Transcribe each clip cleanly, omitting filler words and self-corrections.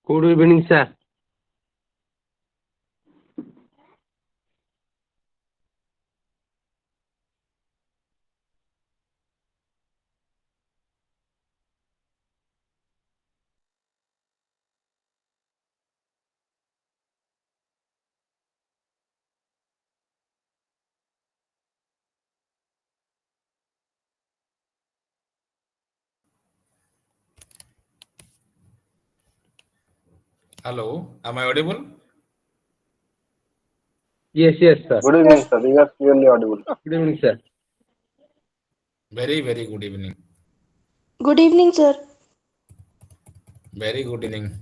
Good evening, sir. Hello, am I audible? Yes, yes, sir. Good evening, sir. You are clearly audible. Good evening, sir. Very, very good evening. Good evening, sir. Very good evening.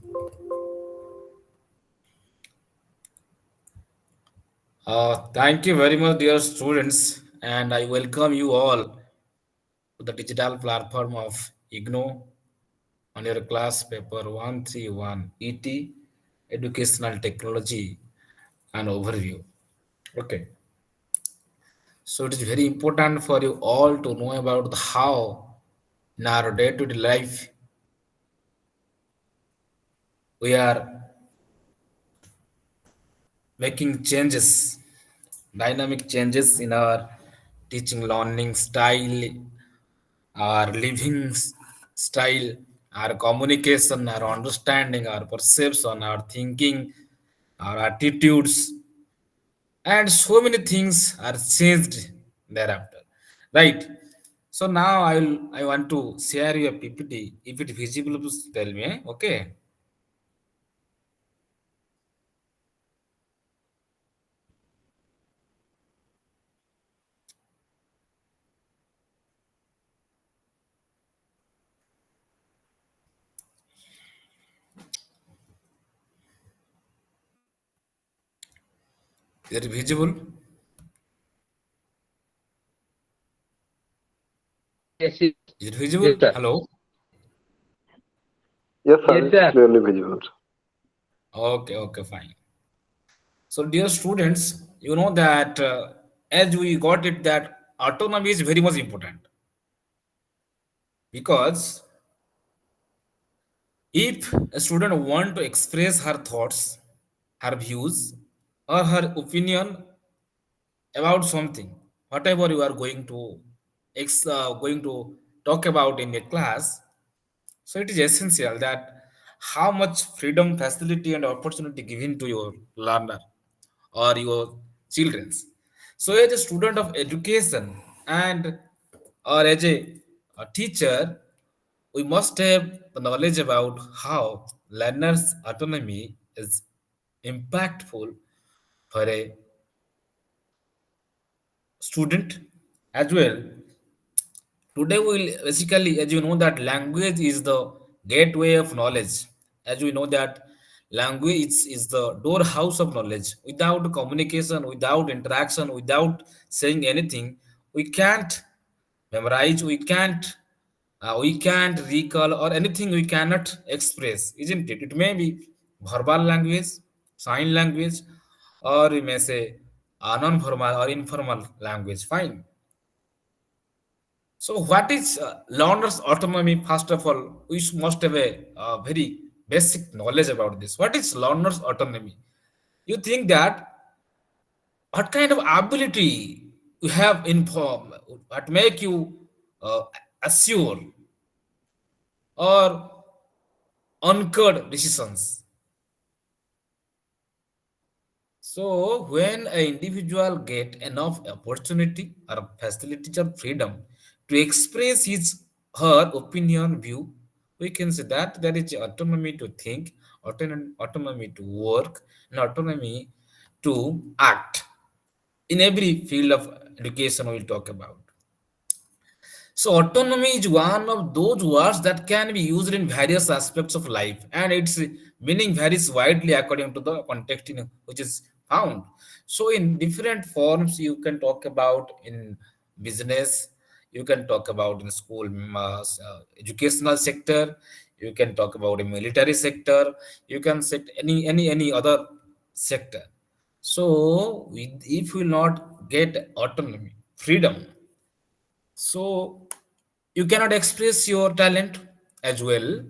Thank you very much, dear students, and I welcome you all to the digital platform of IGNO on your class paper 131 ET Educational Technology and Overview. Okay, so it is very important for you all to know about how in our day-to-day life we are making changes, dynamic changes in our teaching learning style, our style, our communication, our understanding, our perception, our thinking, our attitudes, and so many things are changed thereafter. Right. So now I want to share your PPT. If it visible, please tell me. Okay. Is it visible? Yes, yes, Is it visible? yes, sir. Hello. Yes, sir. Yes, It's sir. clearly visible. Okay. Okay. Fine. So, dear students, you know that as we got it, that autonomy is very much important because if a student want to express her thoughts, her views, or her opinion about something, whatever you are going to talk about in a class, so it is essential that how much freedom, facility, and opportunity given to your learner or your childrens. So as a student of education and or as a teacher, we must have the knowledge about how learners' autonomy is impactful for a student as well. Today we will basically, as you know, that language is the gateway of knowledge. As we know that language is the door house of knowledge. Without communication, without interaction, without saying anything, we can't memorize, we can't recall or anything we cannot express, isn't it? It may be verbal language, sign language, or we may say non-formal or informal language. Fine. So, what is learner's autonomy? First of all, we must have a very basic knowledge about this. What is learner's autonomy? You think that what kind of ability you have inform, what make you uh, assure or anchored decisions. So when an individual get enough opportunity or facilities or freedom to express his her opinion view, we can say that there is autonomy to think, autonomy to work, and autonomy to act in every field of education we'll talk about. So autonomy is one of those words that can be used in various aspects of life, and its meaning varies widely according to the context in which is found. So in different forms you can talk about in business, you can talk about in school, educational sector, you can talk about a military sector, you can set any other sector. So if we will not get autonomy, freedom, so you cannot express your talent as well.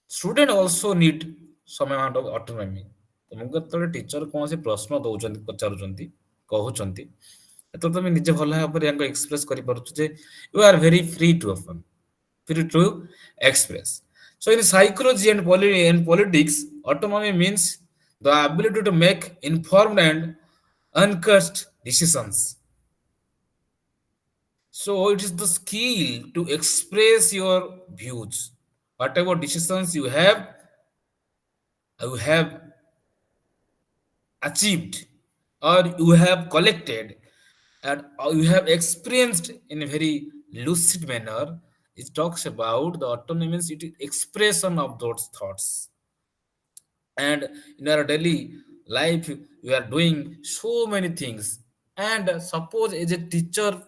Student also need some amount of autonomy. तुमको ଯେତେବେଳେ teacher କୌଣସି ପ୍ରଶ୍ନ ଦଉଛନ୍ତି ପଚାରୁଛନ୍ତି କହୁଛନ୍ତି ସେତେବେଳେ ତମେ ନିଜେ ଭଲ ଭାବରେ ୟାଙ୍କୁ ଏକ୍ସପ୍ରେସ କରିପାରୁଛ ଯେ you are very free to open, free to express. So in psychology and politics, autonomy means the ability to make informed and uncursed decisions. So it is the skill to express your views. Whatever decisions you have achieved, or you have collected, and you have experienced in a very lucid manner. It talks about the autonomy means it is expression of those thoughts. And in our daily life you are doing so many things, and suppose as a teacher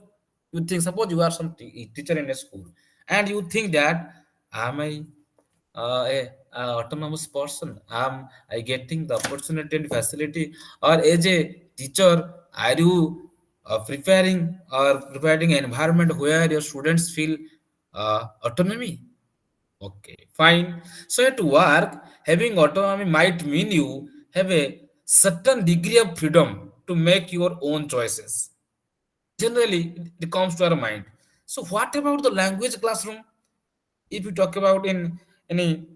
you think, suppose you are some teacher in a school and you think that am I a autonomous person, am I getting the opportunity and facility, or as a teacher are you preparing an environment where your students feel autonomy. Okay, fine. So at work, having autonomy might mean you have a certain degree of freedom to make your own choices. Generally, it comes to our mind. So what about the language classroom? If you talk about in any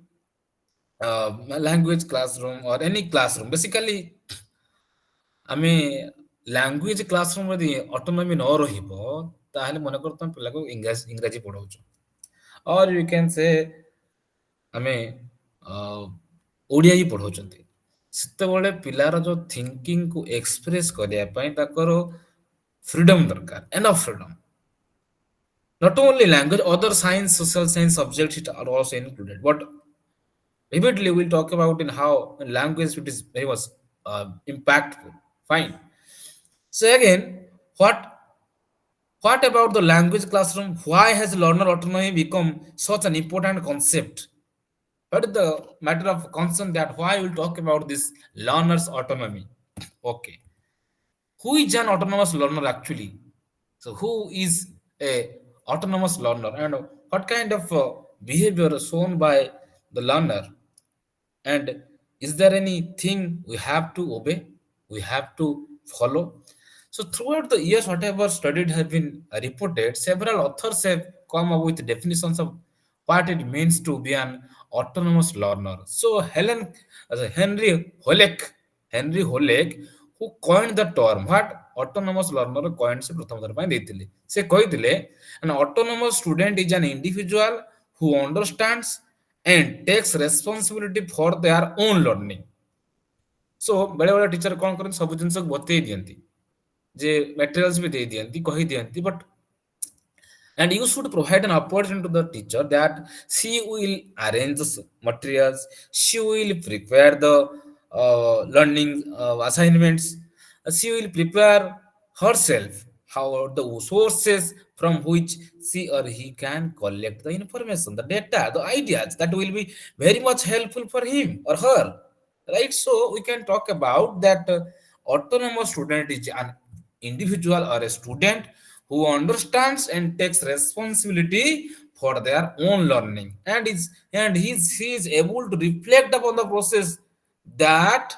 language classroom or any classroom, basically, ଆମେ language classroom ଯଦି autonomy ନ ରହିବ ତାହେଲେ ମନେକର ତମେ ପିଲାକୁ ଇଂରାଜୀ ପଢାଉଛ, ଅର୍ you can ସେ ଆମେ ଓଡ଼ିଆ ହିଁ ପଢାଉଛନ୍ତି, ସେତେବେଳେ ପିଲାର ଯୋଉ ଥିଙ୍କିଙ୍ଗକୁ ଏକ୍ସପ୍ରେସ କରିବା ପାଇଁ ତାଙ୍କର ଫ୍ରିଡମ ଦରକାର, enough freedom. Not only language, other science, social science subjects are also included. But vividly, we'll talk about in how in language it is very much impactful. Fine. So again, what about the language classroom? Why has learner autonomy become such an important concept? What is the matter of concern that why we'll talk about this learner's autonomy? Okay. Who is an autonomous learner actually? So who is a autonomous learner, and what kind of behavior is shown by the learner, and is there anything we have to obey, we have to follow? So throughout the years whatever studied have been reported, several authors have come up with definitions of what it means to be an autonomous learner. So Henry Holek, who coined the term, what autonomous learner coined se pratham thar ପାଇଁ ଦେଇଥିଲେ, ସେ କହିଥିଲେ an autonomous student is an individual who understands and takes responsibility for their own learning. So ବେଳେ ବେଳେ teacher କଣ କରନ୍ତି, ସବୁ ଜିନିଷକୁ ବତେଇ ଦିଅନ୍ତି, ଯେ materials ବି ଦେଇ ଦିଅନ୍ତି, କହି ଦିଅନ୍ତି, but and you should provide an opportunity to the teacher that she will arrange the materials, she will prepare the learning assignments, she will prepare herself how the sources from which she or he can collect the information, the data, the ideas that will be very much helpful for him or her, right? So we can talk about that autonomous student is an individual or a student who understands and takes responsibility for their own learning, and he is able to reflect upon the process that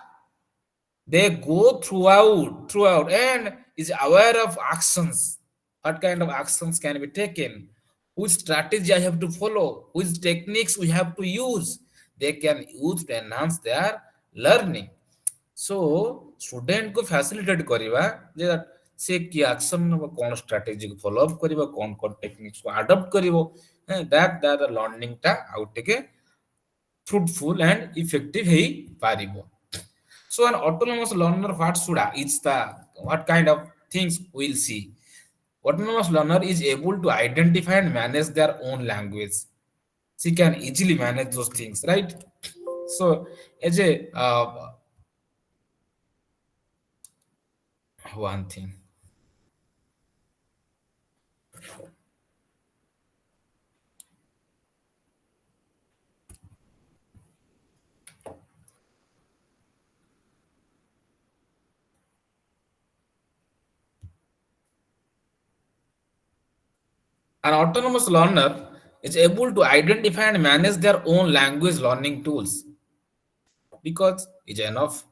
they go throughout and is aware of actions, what kind of actions can be taken, which strategy I have to follow, which techniques we have to use, they can use to enhance their learning. So student को facilitate କରିବା ଯେ ସେ କି action ନବ, କଣ strategy को follow up କରିବ, କଣ techniques को adopt କରିବ, that the learning ଟା ଆଉ ଟିକେ fruitful and effective ହେଇ ପାରିବ. So an autonomous learner, what kind of things we'll see. Autonomous learner is able to identify and manage their own language. She can easily manage those things, right? So as a one thing. An autonomous learner is able to identify and manage their own language learning tools because it's enough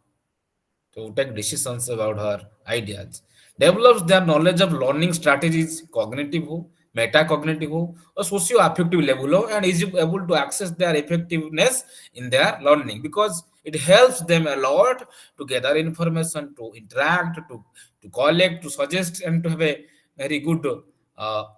to take decisions about her ideas, develops their knowledge of learning strategies, cognitive ho, metacognitive ho, or socio-affective level ho, and is able to access their effectiveness in their learning because it helps them a lot to gather information, to interact, to collect, to suggest, and to have a very good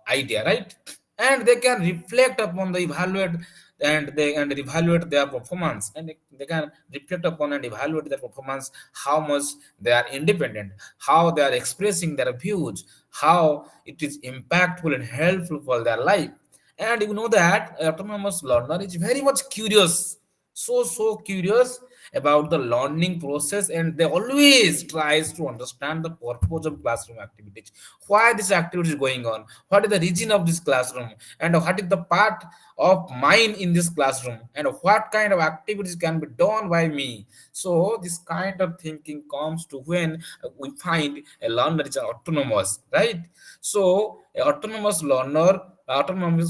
idea, right? And they can reflect upon the evaluate and evaluate their performance, and they can reflect upon and evaluate their performance, how much they are independent, how they are expressing their views, how it is impactful and helpful for their life. And you know that autonomous learner is very much curious, so curious about the learning process, and they always tries to understand the purpose of classroom activities, why this activity is going on, what is the region of this classroom, and what is the part of mine in this classroom, and what kind of activities can be done by me. So this kind of thinking comes to when we find a learner is autonomous, right? So a autonomous learning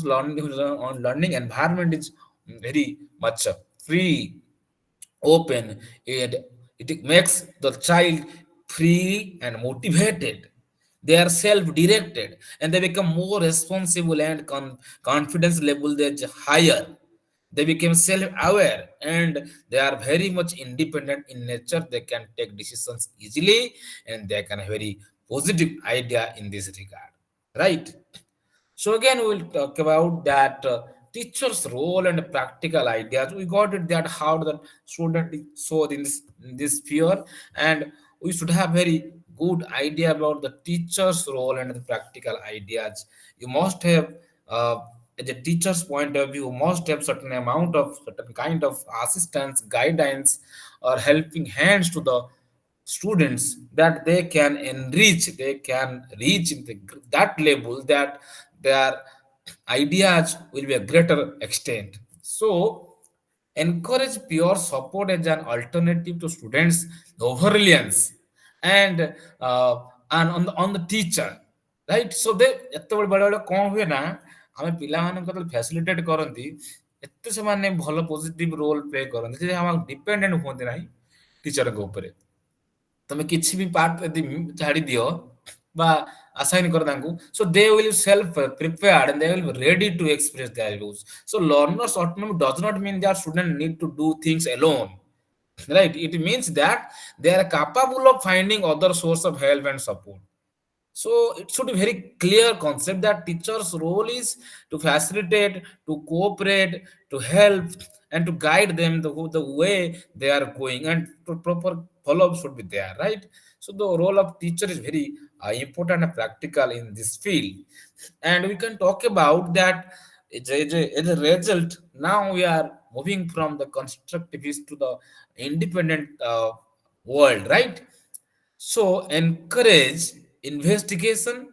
environment is very much free, open, and it makes the child free and motivated. They are self-directed and they become more responsible, and confidence level is higher. They become self-aware and they are very much independent in nature. They can take decisions easily and they can have very positive idea in this regard, right? So again, we will talk about that teacher's role and practical ideas. We got it that how the student is so in this sphere, and we should have very good idea about the teacher's role and the practical ideas. You must have, at the teacher's point of view, must have certain amount of certain kind of assistance, guidance, or helping hands to the students that they can enrich, they can reach in that level that their ideas will be a greater extent. So encourage peer support as an alternative to students overreliance and on the teacher, right? So they ଏତେବେଳେ ବେଳେବେଳେ କ'ଣ ହୁଏ ନା ଆମେ ପିଲାମାନଙ୍କୁ ଯେତେବେଳେ ଫ୍ୟାସିଲିଟେଟ୍ କରନ୍ତି ଏତେ ସେମାନେ ଭଲ ପଜିଟିଭ ରୋଲ ପ୍ଲେ କରନ୍ତି ଯେ ଆମ ଡିପେଣ୍ଡେଣ୍ଟ ହୁଅନ୍ତି ନାହିଁ ଟିଚରଙ୍କ ଉପରେ। ତମେ କିଛି ବି ପାର୍ଟ ଯଦି ଛାଡ଼ି ଦିଅ ବା assign କର ତାଙ୍କୁ, so they will self prepared and they will be ready to express their views. So learners autonomy does not mean that students need to do things alone, right? It means that they are capable of finding other source of help and support. So it should be very clear concept that teachers' role is to facilitate, to cooperate, to help, and to guide them the way they are going, and to proper follow-up should be there, right? So the role of teacher is very important and practical in this field, and we can talk about that. As a result, now we are moving from the constructivist to the independent world, right? So encourage investigation.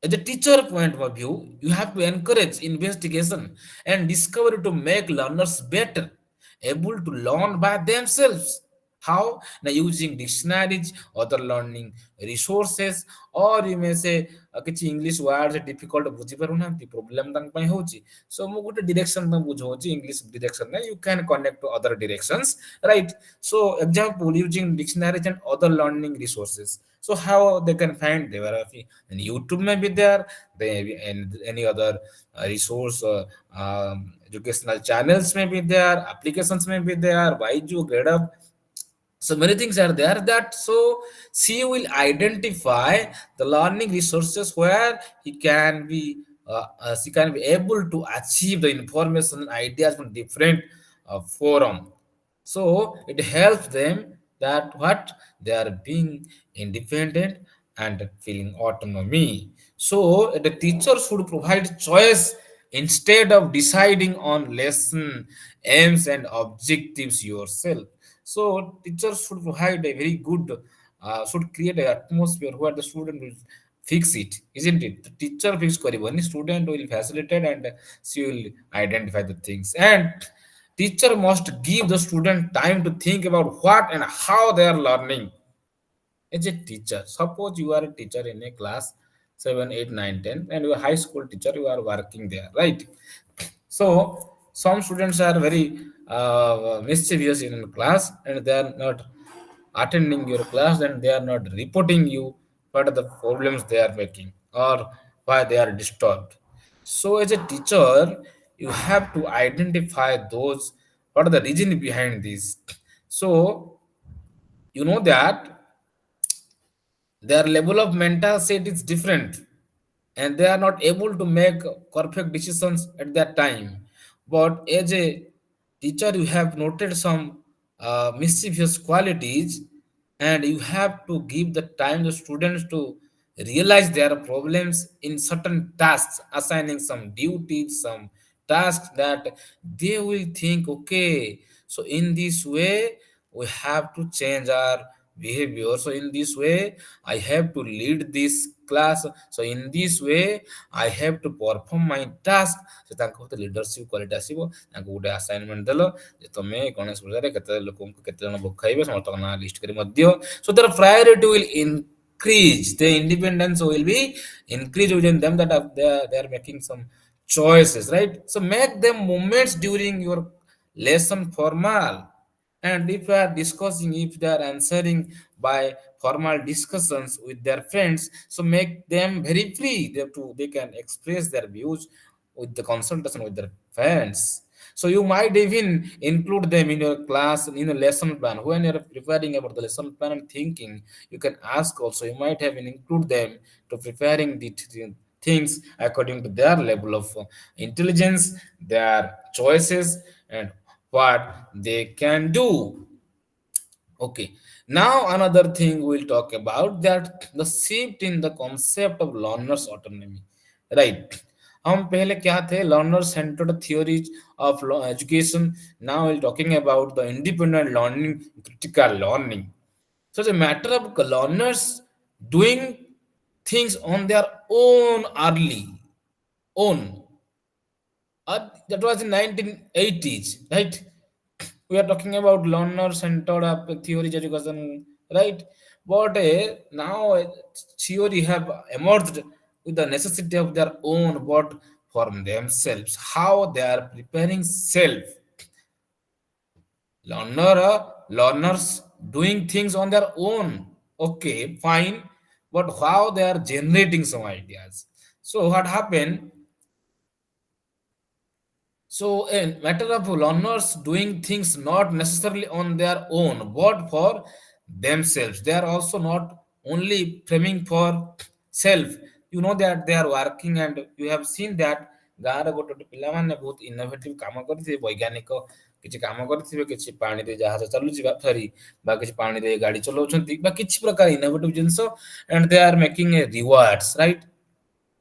At the teacher point of view, you have to encourage investigation and discovery to make learners better, able to learn by themselves. How? Now using dictionaries, other learning resources, or you may say କିଛି English word difficult ବୁଝିପାରୁନାହାନ୍ତି problem ତାଙ୍କ ପାଇଁ ହଉଛି, so ମୁଁ ଗୋଟେ direction ତାଙ୍କୁ ବୁଝଉଛି English direction ରେ, you can connect to other directions, right? So example, using dictionaries and other learning resources. So how they can find, they were and YouTube may be there, they and any other resource, educational channels may be there, applications may be there, Byju, GradeUp, so many things are there that, so she will identify the learning resources where he can be she can be able to achieve the information and ideas from different forum. So it helps them that what they are being independent and feeling autonomy. So the teacher should provide choice instead of deciding on lesson aims and objectives yourself. So teachers should provide a very good should create an atmosphere where the student will fix it, isn't it? The teacher fix karibani, student will facilitate and she will identify the things. And teacher must give the student time to think about what and how they are learning. As a teacher, suppose you are a teacher in a class 7, 8, 9, 10, and you are a high school teacher, you are working there, right? So some students are very mischievous in class and they are not attending your class and they are not reporting you what are the problems they are making or why they are disturbed. So as a teacher, you have to identify those what are the reason behind this. So you know that their level of mental state is different and they are not able to make perfect decisions at that time. But as a teacher, you have noted some mischievous qualities and you have to give the time the students to realize their problems in certain tasks, assigning some duties, some tasks that they will think, okay, so in this way we have to change our behavior. So in this way I have to lead this class. So in this way I have to perform my task. So ତାଙ୍କ ଭିତରେ leadership quality ଆସିବ। ତାଙ୍କୁ ଗୋଟେ assignment ଦେଲ ଯେ ତମେ ଗଣେଶ ପୂଜାରେ କେତେ ଲୋକଙ୍କୁ କେତେ ଜଣ ଭୋଗ ଖାଇବେ ସମସ୍ତଙ୍କ ନାଁ ଲିଷ୍ଟ କରି ମଧ୍ୟ ଦିଅ। So their priority will increase, the independence will be increased within them, that they are making some choices, right? So make them moments during your lesson formal, and if they are discussing, if they are answering by formal discussions with their friends, so make them very free. They can express their views with the consultation with their friends. So you might even include them in your class in a lesson plan. When you're preparing about the lesson plan and thinking, you can ask also. You might have include them to preparing the things according to their level of intelligence, their choices, and what they can do. Okay, now another thing we'll talk about, that the shift in the concept of learners autonomy, right? हम पहले क्या थे, learner centered theories of education. Now we're talking about the independent learning, critical learning. So it's a matter of learners doing things on their own early, own. That was in 1980s, right? We are talking about learner centered theory education, right? But now theory have emerged with the necessity of their own, but for themselves, how they are preparing self. Learners doing things on their own. Okay, fine, but how they are generating some ideas. So what happened? So, a matter of learners doing things not necessarily on their own, but for themselves. They are also not only framing for self. You know that they are working, and you have seen that ଗାଁରେ ଗୋଟେ ଗୋଟେ ପିଲାମାନେ ବହୁତ innovative କାମ କରିଥିବେ, ବୈଜ୍ଞାନିକ କିଛି କାମ କରିଥିବେ, କିଛି ପାଣିରେ ଜାହାଜ ଚାଲୁଛି ବା ସରି ବା କିଛି ପାଣିରେ ଗାଡି ଚଲାଉଛନ୍ତି ବା କିଛି ପ୍ରକାର ଇନୋଭେଟିଭ ଜିନିଷ, and they are making a rewards, right?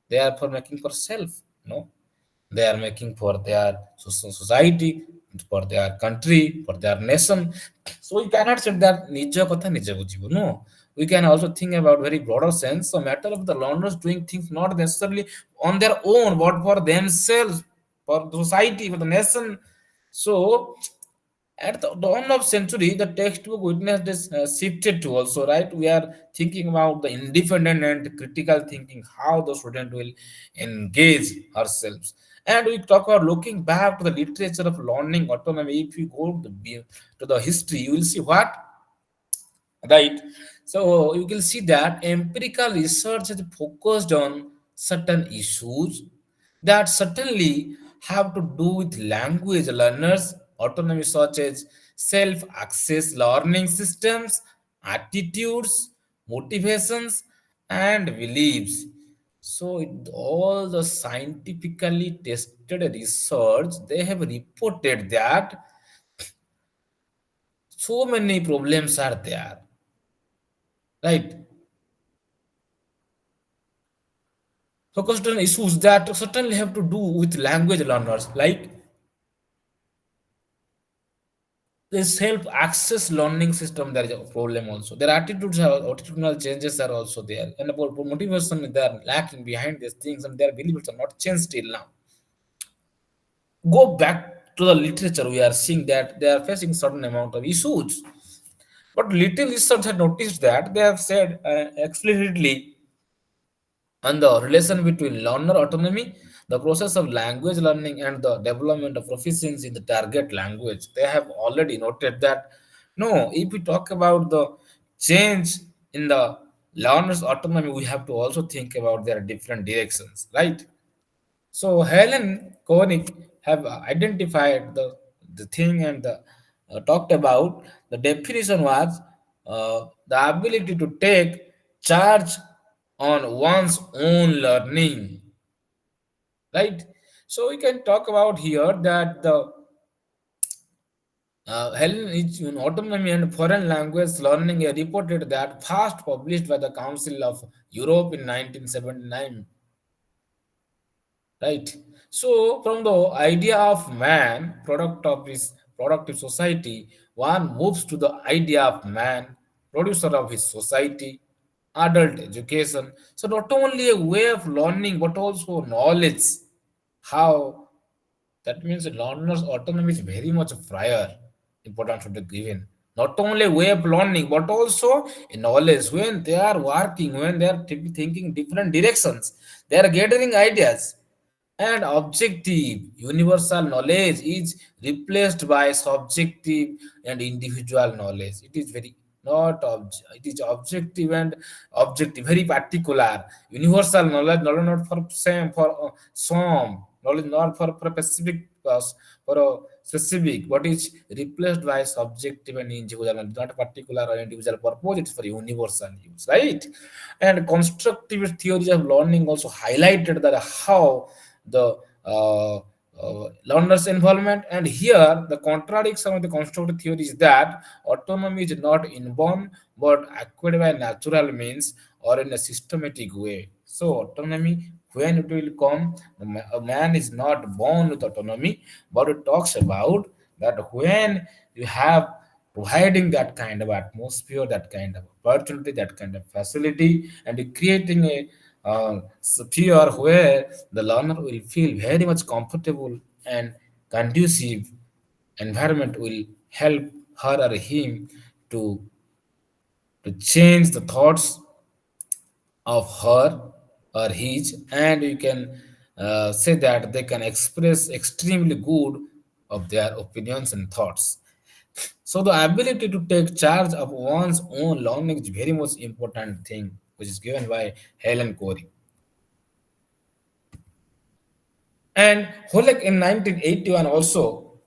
They are for making for self, no? They are making for their society, for their country, for their nation. So we cannot say that ନିଜ କଥା ନିଜେ ବୁଝିବ, no. We can also think about very broader sense, so matter of the learners doing things not necessarily on their own but for themselves, for the society, for the nation. So at the dawn of century, the textbook witnessed this shifted to also, right? We are thinking about the independent and critical thinking, how the student will engage ourselves. And we talk about looking back to the literature of learning autonomy. If you go to the history, you will see what, right? So you will see that empirical research has focused on certain issues that certainly have to do with language learners autonomy, such as self-access learning systems, attitudes, motivations, and beliefs. So all the scientifically tested research, they have reported that so many problems are there, right? Focused on issues that certainly have to do with language learners, like this self access learning system, there is a problem also. Their attitudes are attitudinal changes are also there, and about motivation they are lacking behind these things, and their beliefs are not changed till now. Go back to the literature, we are seeing that they are facing certain amount of issues. But little research had noticed that they have said explicitly on the relation between learner autonomy, the process of language learning, and the development of proficiency in the target language. They have already noted that no, if we talk about the change in the learner's autonomy, we have to also think about their different directions, right? So Helen Koenig have identified the thing and talked about the definition was the ability to take charge on one's own learning, right? So we can talk about here that the Helen is in autonomy and foreign language learning reported that first published by the Council of Europe in 1979, right? So from the idea of man product of his productive society, one moves to the idea of man producer of his society, adult education. So not only a way of learning but also knowledge. How? That means the learner's autonomy is very much prior importance to be given. Not only way of learning, but also a knowledge. When they are working, when they are thinking different directions, they are gathering ideas. And objective, universal knowledge is replaced by subjective and individual knowledge. It is very not it is objective and objective, very particular. Universal knowledge, knowledge not for same for some knowledge, not for specific for a specific, but is replaced by subjective and individual, not particular or individual purpose. It's for universal use, right? And constructive theories of learning also highlighted that how the learner's involvement. And here the contradiction of the constructive theory is that autonomy is not inborn but acquired by natural means or in a systematic way. So autonomy, when it will come, a man is not born with autonomy, but it talks about that when you have providing that kind of atmosphere, that kind of opportunity, that kind of facility, and creating a sphere where the learner will feel very much comfortable and conducive environment will help her or him to change the thoughts of her or his, and you can say that they can express extremely good of their opinions and thoughts. So the ability to take charge of one's own learning is very much important thing, which is given by Helen Corey. And Holek in 1981 also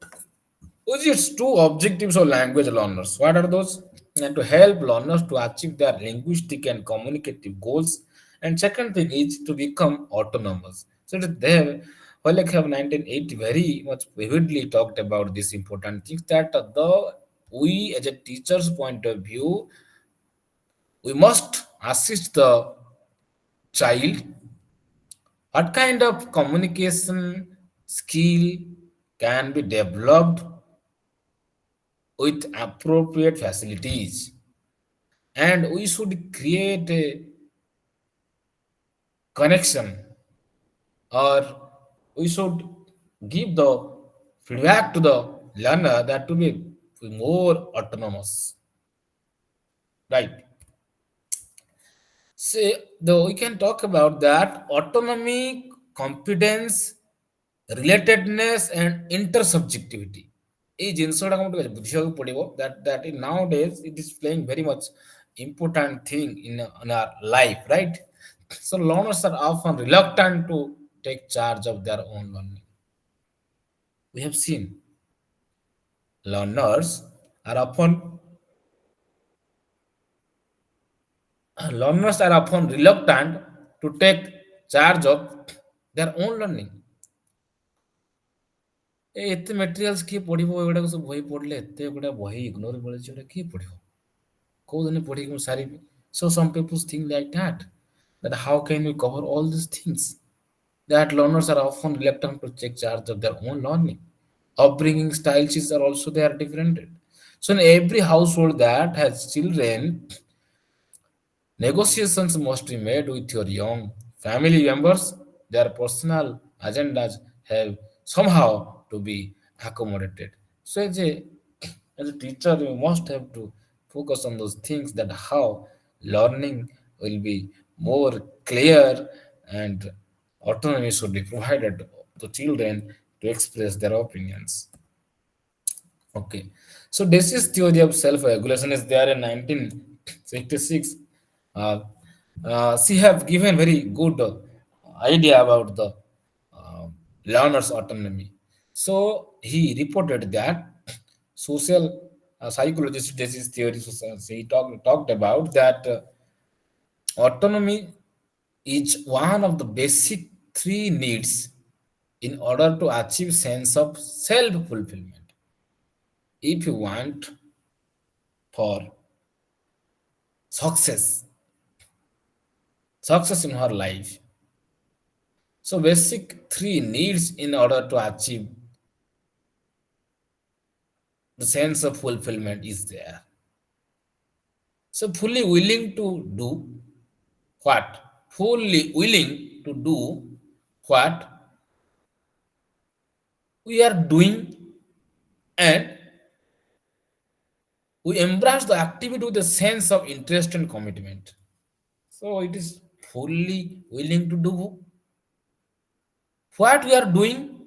its two objectives of language learners. What are those? And to help learners to achieve their linguistic and communicative goals. And second thing is to become autonomous. So that there, Holek have 1980 very much vividly talked about this important things that the we as a teacher's point of view, we must assist the child what kind of communication skill can be developed with appropriate facilities? And we should create a connection, or we should give the feedback to the learner that to be more autonomous, right? See, though we can talk about that autonomy, competence, relatedness, and intersubjectivity. এই ଜିନିଷଟା ଆମକୁ ଟିକେ ବୁଝିବାକୁ ପଡିବ that in nowadays it is playing very much important thing in our life, right? So learners are often reluctant to take charge of their own learning. We have seen learners are often learners are often reluctant to take charge of their own learning. ଏତେ materials କିଏ ପଢିବ? ଏଗୁଡାକ ସବୁ ବହି ପଢିଲେ ଏତେ ଗୁଡା ବହି ଇଗ୍ନୋର ମିଳୁଛି, ଏଗୁଡା କିଏ ପଢିବ? କୋଉ ଦିନ ପଢିକି ମୁଁ ସାରିବି? So some people think like that how can we cover all these things? That learners are often reluctant to take charge of their own learning. Upbringing styles are also they are different. So in every household that has children, negotiations must be made with your young family members. Their personal agendas have somehow to be accommodated. So as a teacher, you must have to focus on those things that how learning will be more clear and autonomy should be provided to children to express their opinions. Okay. So this is theory of self-regulation is there in 1966. Uh, she have given very good idea about the uh, learner's autonomy. So he reported that social psychologist this is theory. So he talked about that autonomy is one of the basic three needs in order to achieve sense of self-fulfillment. If you want for success success in her life, so basic three needs in order to achieve the sense of fulfillment is there. So fully willing to do what, fully willing to do what we are doing, and we embrace the activity with a sense of interest and commitment. So it is fully willing to do what we are doing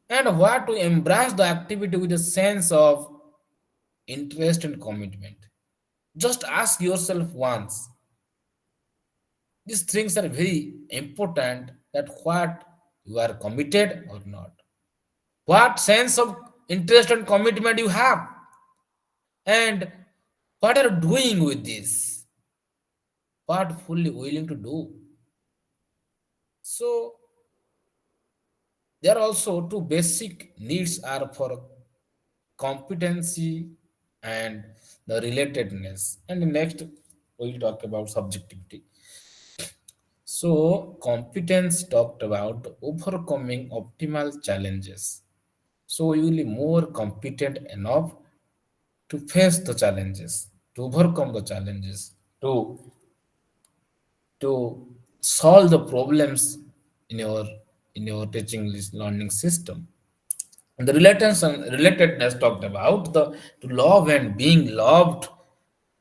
and what to embrace the activity with a sense of interest and commitment. Just ask yourself once. These things are very important that what you are committed or not. What sense of interest and commitment you have and what are you doing with this? What fully willing to do. So there are also two basic needs are for competency and the relatedness. And the next we'll talk about subjectivity. So competence talked about overcoming optimal challenges. So you will be more competent enough to face the challenges, to overcome the challenges, to solve the problems in your teaching learning system. And the relatedness talked about the to love and being loved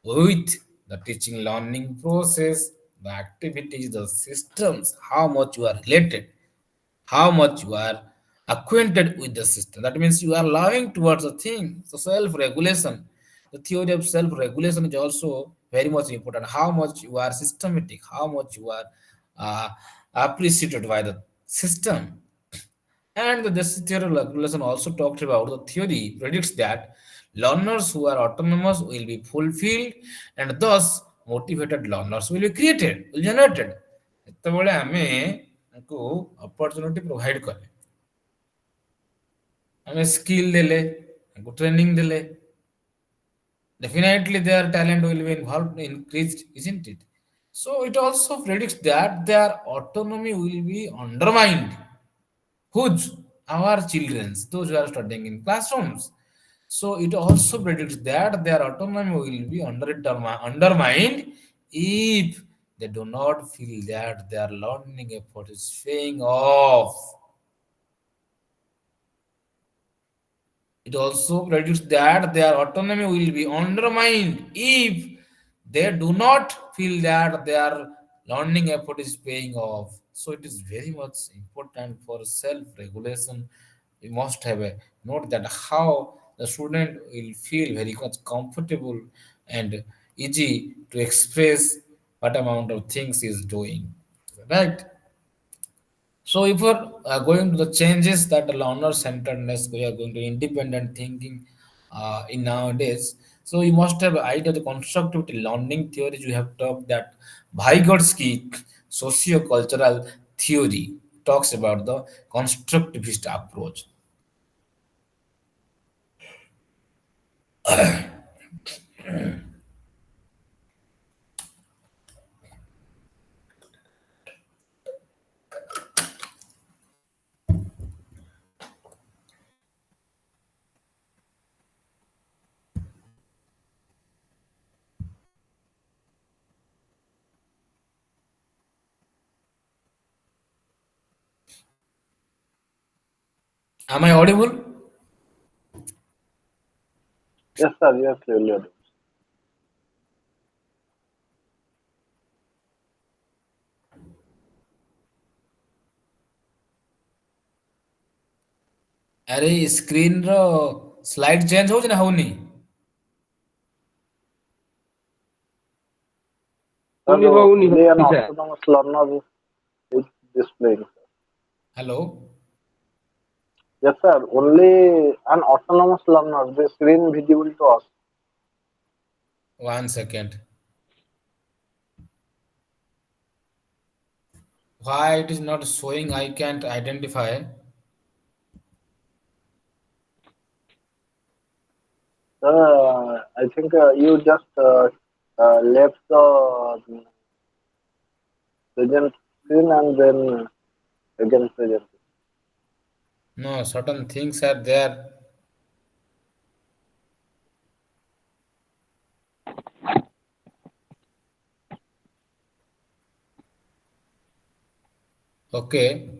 with the teaching learning process, the activities, the systems, how much you are related, how much you are acquainted with the system. That means you are loving towards the thing. So self-regulation, the theory of self-regulation is also very much important. How much you are systematic, how much you are uh, appreciated by the system. And this theory of regulation also talked about the theory predicts that learners who are autonomous will be fulfilled and thus motivated learners will be created, will generated. ଯେତେବେଳେ ଆମେ ତାଙ୍କୁ opportunity provide କଲେ, ଆମେ skill ଦେଲେ, ତାଙ୍କୁ training ଦେଲେ, definitely their talent will be involved increased, isn't it? So it also predicts that their autonomy will be undermined. Whose? Our children's, those who are studying in classrooms. So it also predicts that their autonomy will be undermined if they do not feel that their learning effort is paying off. It also predicts that their autonomy will be undermined if they do not feel that their learning effort is paying off. So it is very much important for self-regulation. We must have a note that how the student will feel very much comfortable and easy to express what amount of things he is doing. Right? So if we're going to the changes that the learner centeredness, we are going to independent thinking in nowadays. So you must have idea of the constructive learning theories. You have talked that Vygotsky socio-cultural theory talks about the constructivist approach. Am I audible? Yes, sir. Yes, clearly audible. अरे screen रो slide change हो ना होनी Sir, houନି only an sir. autonomous learner is displaying. Hello Yes, sir. Only an autonomous learner. The screen visible to us. 1 second why it is not showing I can't identify I think you just left the present screen and then again present. no certain things are there okay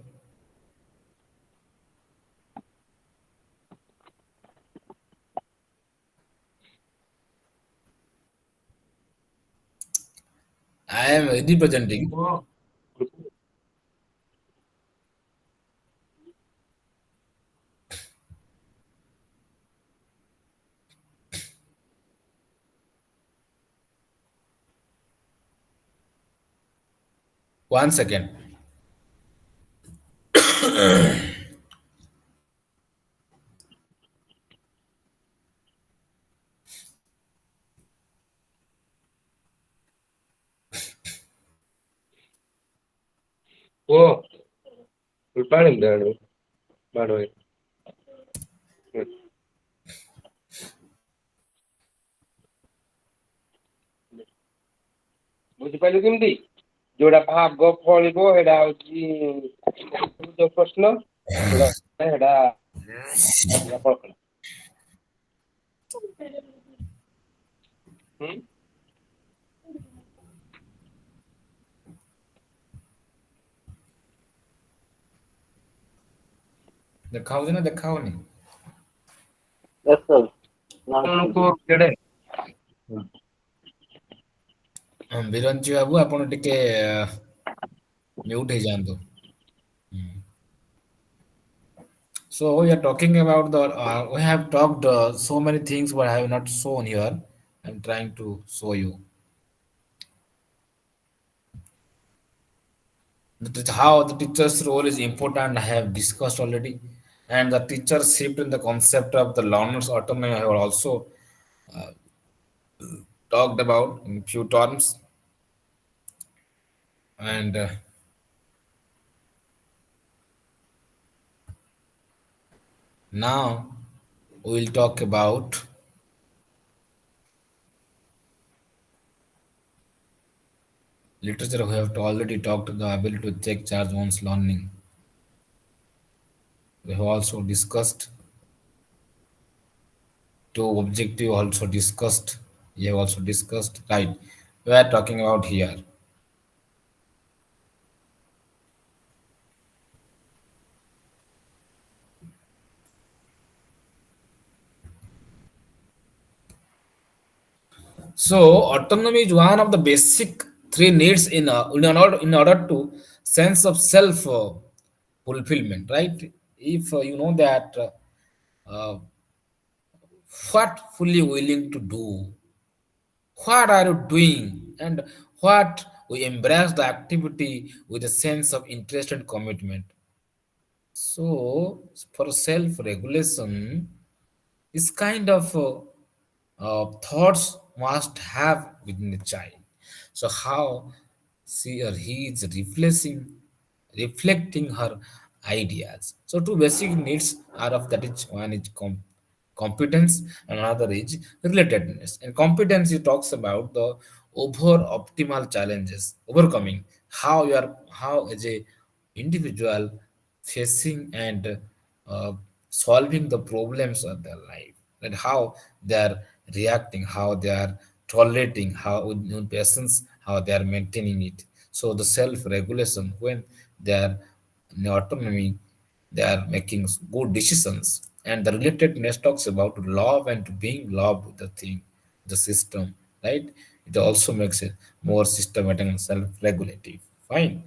I am representing 1 second โอ้ ଉପାଡ଼ିଲାଣି ମାଡ଼ ହେଇ ବୁଝିପାରିଲୁ କେମିତି ଯୋଉଟା ଭାଗ ଫଳିବ ସେଇଟା ହଉଛି ଯୋଉ ପ୍ରଶ୍ନ ଯୋଉଟା ସେଇଟା ଫଳ ହୁଁ ଦେଖା ହଉଛି ନା ଦେଖା ହଉନି Yes, sir. Now it's ଆପଣଙ୍କୁ visible. କେଡ଼େ ବିରଞ୍ଚି ବାବୁ ଆପଣ ଟିକେ mute ହେଇଯାଆନ୍ତୁ so we are talking about the we have talked so many things but I have not shown here I'm trying to show you how the teacher's role is important, I have discussed already. And the teacher shift in the concept of the learner's autonomy, I have also talked about in few terms. And now we will talk about literature. We have already talked the ability to take charge one's learning. We have also discussed two objective also discussed. We have also discussed right. We are talking about here. So autonomy is one of the basic three needs in order to sense of self fulfillment, right? If you know that uh, what fully willing to do, what are you doing, and what we embrace the activity with a sense of interest and commitment. So for self-regulation, this kind of thoughts must have within a child. So how she or he is reflecting her ideas. So two basic needs are of that is one is competence and another is relatedness. And competence it talks about the over optimal challenges, overcoming how as a individual facing and solving the problems of their life and how they are reacting, how they are tolerating, how with patience, how they are maintaining it. So the self-regulation when they are in autonomy they are making good decisions. And the relatedness talks about love and being loved with the thing, the system, right? It also makes it more systematic and self-regulative. Fine.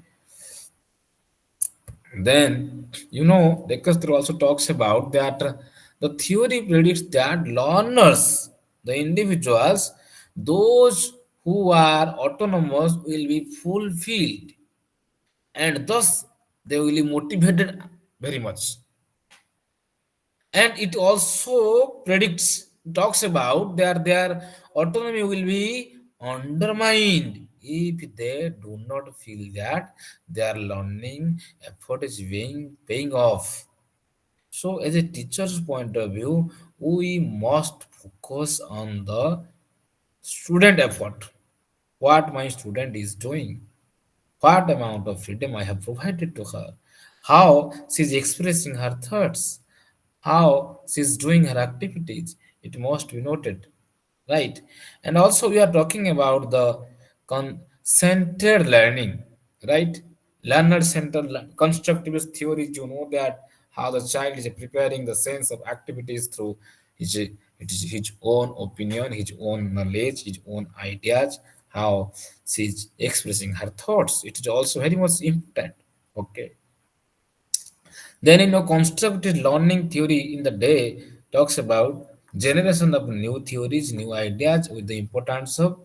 Then, Decatur also talks about that the theory predicts that learners, the individuals, those who are autonomous will be fulfilled, and thus they will be motivated very much. And it also predicts, talks about that their autonomy will be undermined if they do not feel that their learning effort is being paying off. So as a teacher's point of view, we must focus on the student effort, what my student is doing, what amount of freedom I have provided to her, how she is expressing her thoughts, how she is doing her activities. It must be noted, right? And also, we are talking about the centered learning, right? Learner centered constructivist theories, that how the child is preparing the sense of activities through his, his own opinion, his own knowledge, his own ideas, how she's expressing her thoughts. It is also very much important. Okay. Then, constructive learning theory in the day talks about generation of new theories, new ideas with the importance of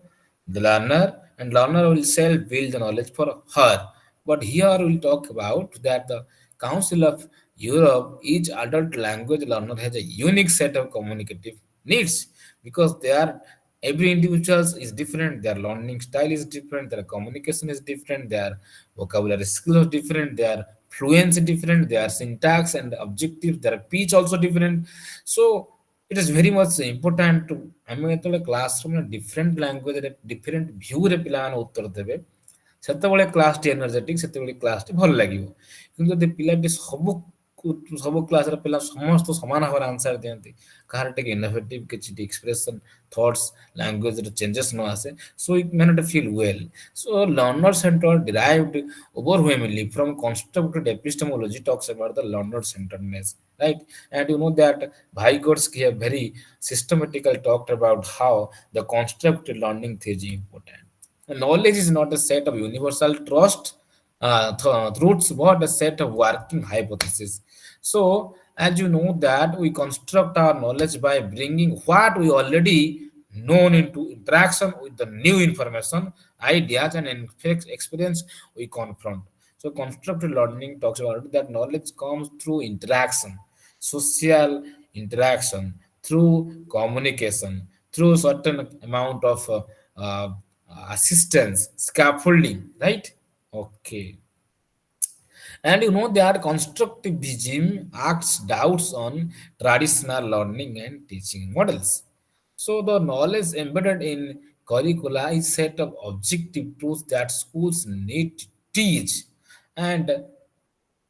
the learner, and learner will self build the knowledge for her. But here we'll talk about that the Council of Europe, each adult language learner has a unique set of communicative needs, because they are, every individual is different, their learning style is different, their communication is different, their vocabulary skills are different, their fluency different, their syntax and objective, their pitch also different. So it is very much important to, ଆମେ ଯେତେବେଳେ classroom different language different view ରେ ପିଲାମାନେ ଉତ୍ତର ଦେବେ, ସେତେବେଳେ କ୍ଲାସଟି energetic, ସେତେବେଳେ କ୍ଲାସଟି ଭଲ ଲାଗିବ। କିନ୍ତୁ ଯଦି ପିଲାଟି ସବୁ କ୍ଲାସରେ ପିଲା ସମସ୍ତ ସମାନ ଭାବରେ ଆନ୍ସର ଦିଅନ୍ତି, କାହାର ଟିକେ ଇନୋଭେଟିଭ କିଛି ଏକ୍ସପ୍ରେସନ ଥଟ୍ସ ଲାଙ୍ଗୁଏଜର ଚେଞ୍ଜେସ୍ ନ ଆସେ, so it may not feel well. So learner center derived overwhelmingly from constructed epistemology talks about the learner centeredness, right? And you know that Vygotsky have very systematically talked about how the constructed learning theory is important. Knowledge is not a set of universal trust truths, but a set of working hypotheses. So, as you know that we construct our knowledge by bringing what we already known into interaction with the new information, ideas, and experience we confront. So, constructed learning talks about that knowledge comes through interaction, social interaction, through communication, through certain amount of uh, assistance, scaffolding, right? Okay. And that constructivism acts doubts on traditional learning and teaching models. So the knowledge embedded in curricula is set of objective truths that schools need to teach. And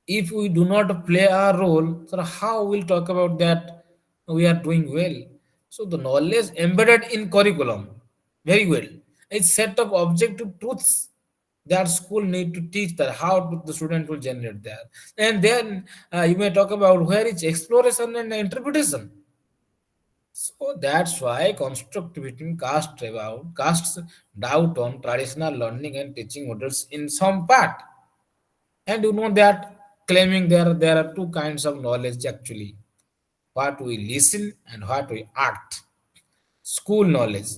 if we do not play our role, so how we'll talk about that we are doing well? So the knowledge embedded in curriculum, very well. It's set of objective truths that school need to teach, that how the student will generate that. And then you may talk about where is exploration and interpretation. So that's why constructivism casts doubt on traditional learning and teaching models in some part. And you know that claiming there are two kinds of knowledge actually, what we listen and what we act. School knowledge,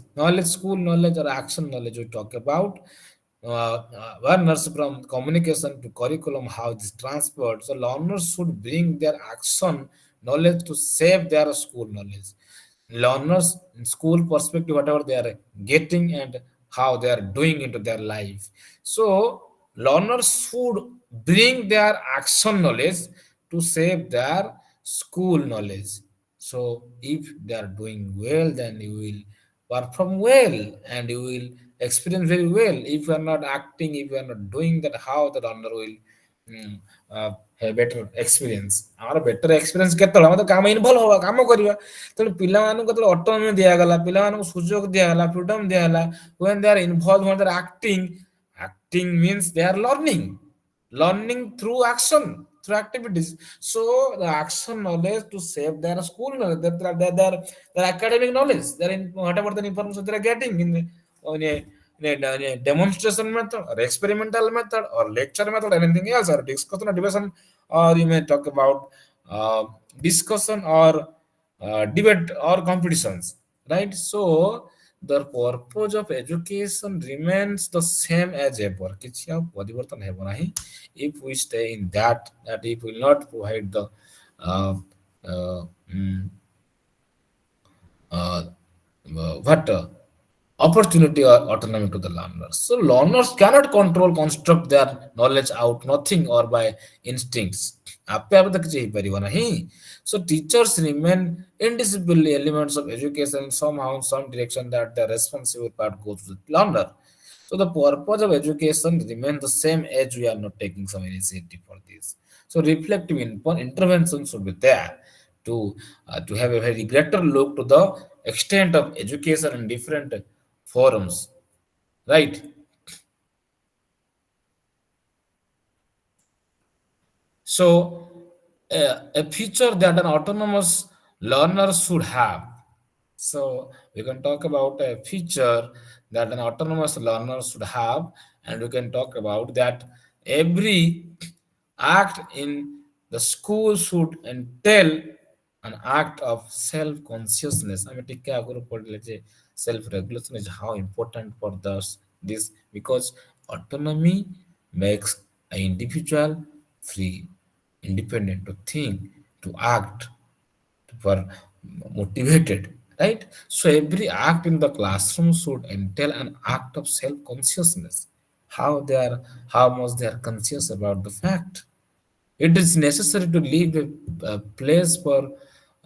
school knowledge or action knowledge we talk about. Learners from communication to curriculum, how this transferred. So learners should bring their action knowledge to save their school knowledge. Learners in school perspective, whatever they are getting and how they are doing into their life. So learners should bring their action knowledge to save their school knowledge. So if they are doing well, then you will perform well and you will experience very well. If you are not acting, if you are not doing that, how the learner will mm, have better experience. ଆମର better experience କେତେବେଳେ ଆମେ ତ କାମ involve ହବା, କାମ କରିବା। ତେଣୁ ପିଲାମାନଙ୍କୁ ଯେତେବେଳେ ଅଟୋନୋମି ଦିଆଗଲା, ପିଲାମାନଙ୍କୁ ସୁଯୋଗ ଦିଆଗଲା, ଫ୍ରିଡମ୍ ଦିଆଗଲା, when they are involved, when they are acting, acting means they are learning through action. through activities. So the action knowledge to save their school knowledge, their academic knowledge, whatever the information they are getting in a, in a demonstration method or experimental method or lecture method, anything else, or discussion or division, or you may talk about uh, discussion or debate or competitions, right? So the purpose of education remains the same as ever. କିଛି ଆଉ ପରିବର୍ତ୍ତନ ହେବ ନାହିଁ if we stay in that if we will not provide the uh, uh, mm, uh, what opportunity or autonomy to the learners. So learners cannot control construct their knowledge out nothing or by instincts. ଆପେ ଆପେ ତ କିଛି ହେଇପାରିବ ନାହିଁ. So teachers remain indispensable elements of education somehow in some direction that the responsible part goes to the learner. So the purpose of education remains the same as we are not taking some initiative for this. So reflective intervention should be there to have a very greater look to the extent of education in different forums, right? So a feature that an autonomous learner should have. So we can talk about a feature that an autonomous learner should have, and we can talk about that every act in the school should entail an act of self-consciousness. I mean, self-regulation is how important for this because autonomy makes an individual free, independent to think, to act, were motivated, right? So every act in the classroom should entail an act of self-consciousness. How they are, how much they are conscious about the fact. It is necessary to leave a place for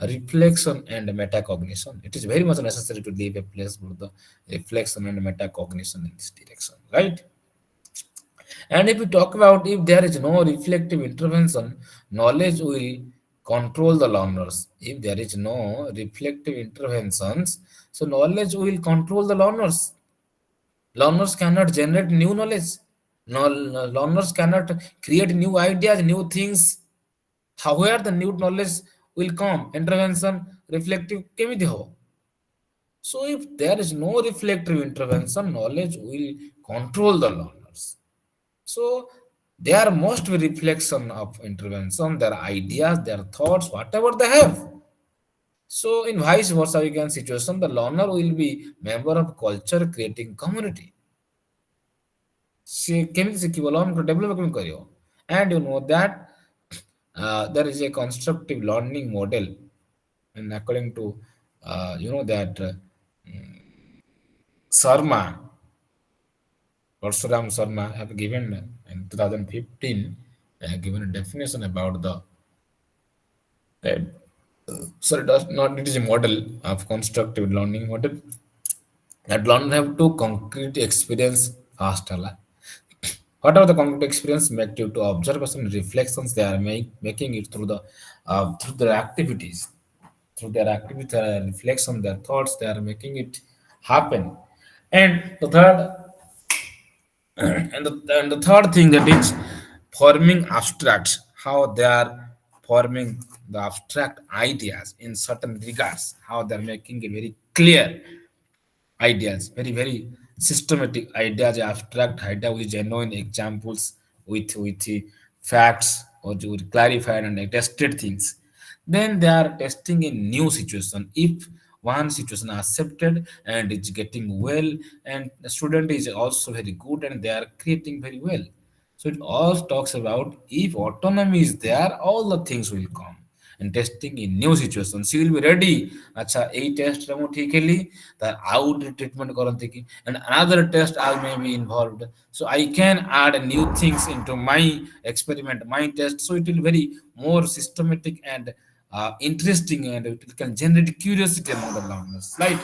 reflection and metacognition. It is very much necessary to leave a place for the reflection and metacognition in this direction, right? And if we talk about if there is no reflective intervention, knowledge will control the learners. If there is no reflective interventions, so knowledge will control the learners. Learners cannot generate new knowledge. No, learners cannot create new ideas, new things. However, the new knowledge will come. Intervention, reflective, କେମିତି ହେବ? So if there is no reflective intervention, knowledge will control the learners. So there must be reflection of intervention, their ideas, their thoughts, whatever they have. So in vice versa, you can situation, the learner will be member of culture creating community. ସେ କେମିତି ଶିଖିବ learn develop କେମିତି କରିବ and you know that there is a constructive learning model and according to you know that Sharma Parsuram Sharma have given in 2015 given a definition about the uh, sorry does not it is a model of constructive learning model that learner have to concrete experience fast ହେଲା. Whatever the concrete experience make you to observation reflections they are making it through their activities through their activities their reflection their thoughts they are making it happen. And the third and the third thing that is forming abstracts how they are forming the abstract ideas in certain regards how they are making it very clear ideas, very systematic ideas, abstract idea with genuine examples, with facts or with clarified and tested things. Then they are testing a new situation. If one situation accepted and it's getting well, and the student is also very good and they are creating very well. So it all talks about if autonomy is there, all the things will come and testing in new situations. She will be ready. अच्छा यही test रे मु ठीक heli तार out treatment करते कि and another test I may be involved. So I can add new things into my experiment, my test. So it will very more systematic and interesting and it can generate curiosity among the learners. Right.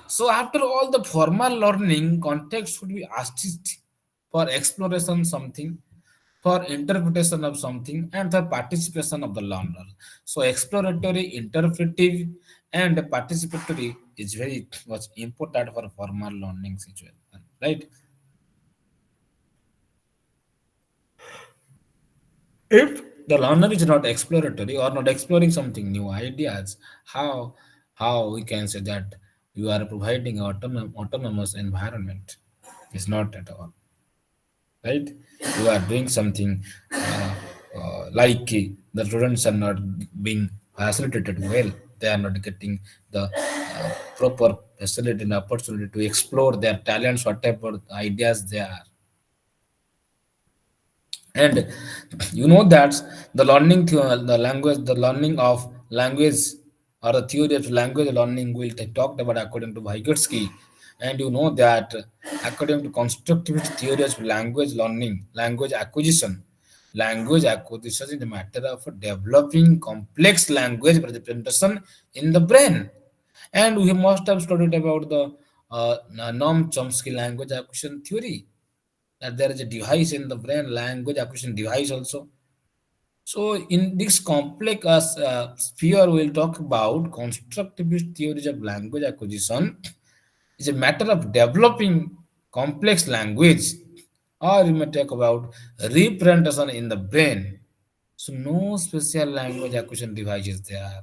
So after all the formal learning, context should be asked for exploration something, for interpretation of something, and the participation of the learner. So exploratory, interpretive, and participatory is very much important for formal learning situation, right? If the learner is not exploratory or not exploring something new ideas, how we can say that you are providing autonomous environment? It's not at all, right? You are doing something like the students are not being facilitated well. They are not getting the proper facility and opportunity to explore their talents, whatever ideas they are. And you know that the language, the learning of language or the theory of language learning will be talked about according to Vygotsky. And you know that according to constructivist theory of language acquisition is a matter of developing complex language representation in the brain. And we must have studied about the Noam Chomsky language acquisition theory, that there is a device in the brain, language acquisition device also. So in this complex sphere, we'll talk about constructivist theories of language acquisition. It's a matter of developing complex language, or you may talk about representation in the brain. So no special language acquisition device is there.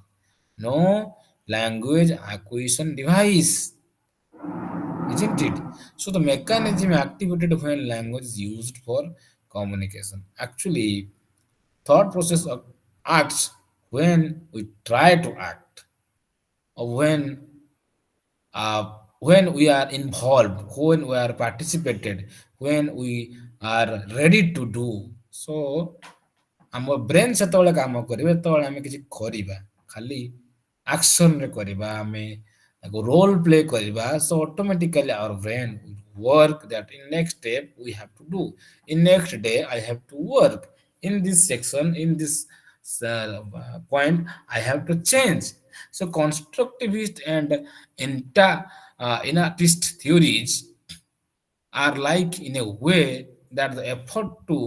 No language acquisition device, isn't it? So the mechanism activated when language is used for communication. Actually, thought process acts when we try to act, or uh, when we are involved, when we are participated, when we are ready to do. So ଆମ brain ସେତେବେଳେ କାମ କରିବ ଯେତେବେଳେ ଆମେ କିଛି କରିବା, ଖାଲି ଆକ୍ସନରେ କରିବା, ଆମେ ତାକୁ ରୋଲ ପ୍ଲେ କରିବା। so automatically our brain will work that in next step we have to do, in next day I have to work, in this section, in this point I have to change. So constructivist and inartist theories are like in a way that the effort to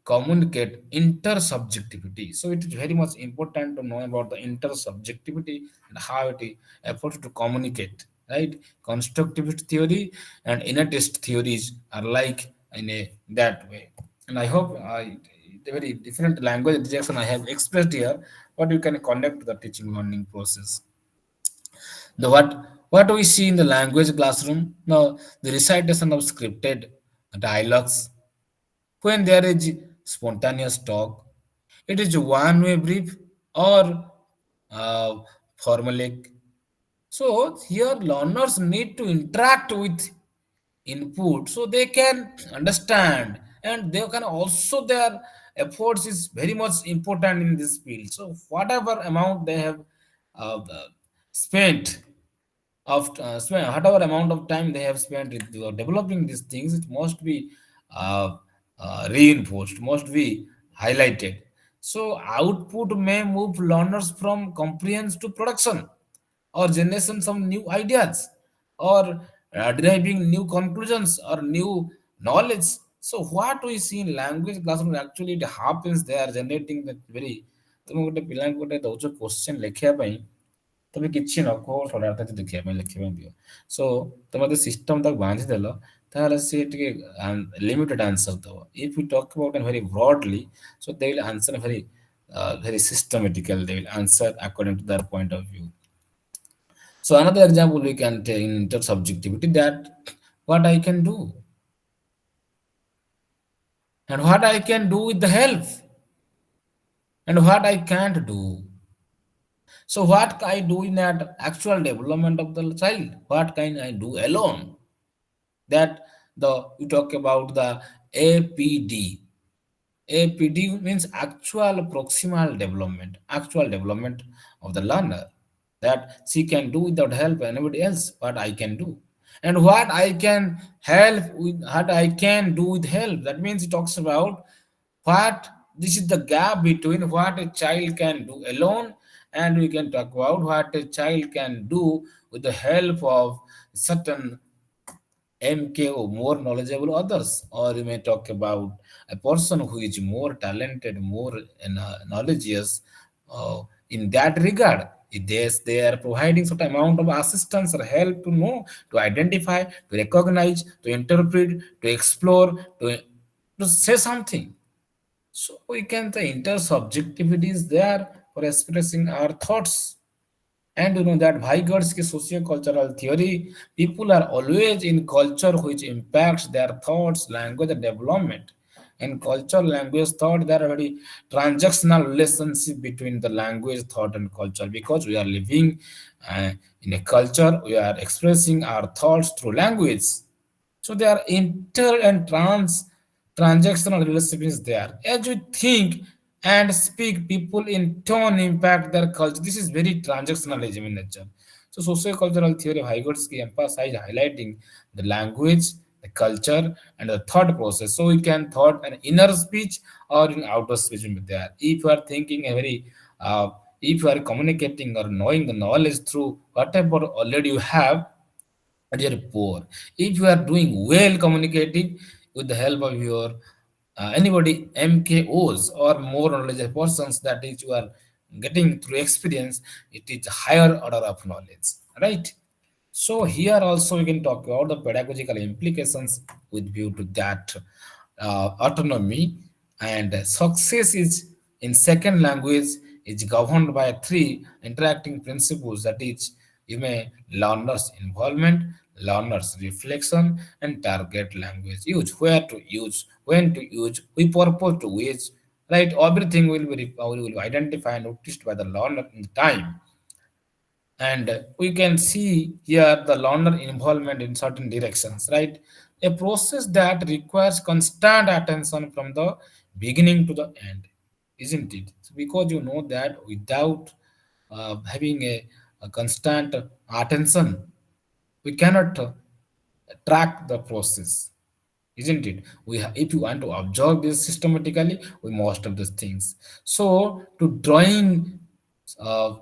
communicate intersubjectivity. So it is very much important to know about the intersubjectivity and how it is effort to communicate, right? Constructivist theory and innertist theories are like in a that way. And I hope the very different language rejection I have expressed here, but you can connect the teaching learning process. The what we see in the language classroom now, the recitation of scripted dialogues, when there is spontaneous talk, it is one way brief or uh, formulaic. So here learners need to interact with input so they can understand, and they can also their efforts is very much important in this field. So whatever amount they have spent whatever amount of time they have spent with developing these things, it must be uh, reinforced, must be highlighted. So output may move learners from comprehension to production, or generation some new ideas, or deriving new conclusions or new knowledge. So what we see in language classroom, actually it happens they are generating that very, তুমি ଗୋଟେ ପିଲାଙ୍କୁ ଗୋଟେ ଦଉଛ question ଲେଖିବା ପାଇଁ, ତମେ କିଛି ନ କୁହ ସଡ଼ାଟା ଦେଖିବା ପାଇଁ ଲେଖିବା ପାଇଁ ଦିଅ। ସୋ ତମେ ଯଦି ସିଷ୍ଟମ ତାକୁ ବାନ୍ଧିଦେଲ, ତାହେଲେ ସେ ଟିକେ ଲିମିଟେଡ୍ ଆନ୍ସର ଦେବ। If you talk about very broadly, so they will answer very systematical, they will answer according to their point of view. So another example we can take in intersubjectivity, that what I can do and what I can do with the help and what I can't do. So what can I do in that actual development of the child? What can I do alone? That the we talk about the APD. APD means actual development of the learner, that she can do without help anybody else, what I can do. And what I can help with, what I can do with help. That means it talks about what this is the gap between what a child can do alone, and we can talk about what a child can do with the help of certain MKO, more knowledgeable others, or you may talk about a person who is more talented, more knowledgeous in that regard. They are providing certain amount of assistance or help to know, to identify, to recognize, to interpret, to explore, to say something. So we can the intersubjectivity is there for expressing our thoughts. And you know that Vygotsky socio-cultural theory, people are always in culture which impacts their thoughts, language, and development. In culture, language, thought, there are very transactional relationship between the language, thought, and culture because we are living uh, in a culture, we are expressing our thoughts through language. So there are inter and transactional relationships there. As we think and speak, people in turn impact their culture. This is very transactionalism in nature. So sociocultural theory of Vygotsky emphasize highlighting the language, the culture, and the thought process. So we can thought an inner speech or in outer speech will be there. If you are thinking a very if you are communicating or knowing the knowledge through whatever already you have, but you're poor. If you are doing well communicating with the help of your anybody MKOs or more knowledgeable persons, that is you are getting through experience, it is higher order of knowledge, right? So here also we can talk about the pedagogical implications with view to that autonomy, and success is in second language is governed by three interacting principles, that is you may learners involvement, learners reflection, and target language use, where to use, when to use, we purpose to use, right? Everything will be identified and noticed by the learner in time. And we can see here the learner involvement in certain directions, right? A process that requires constant attention from the beginning to the end, isn't it? So because you know that without having a constant attention, we cannot track the process, isn't it? If you want to observe this systematically, we must of these things. So to drawing uh,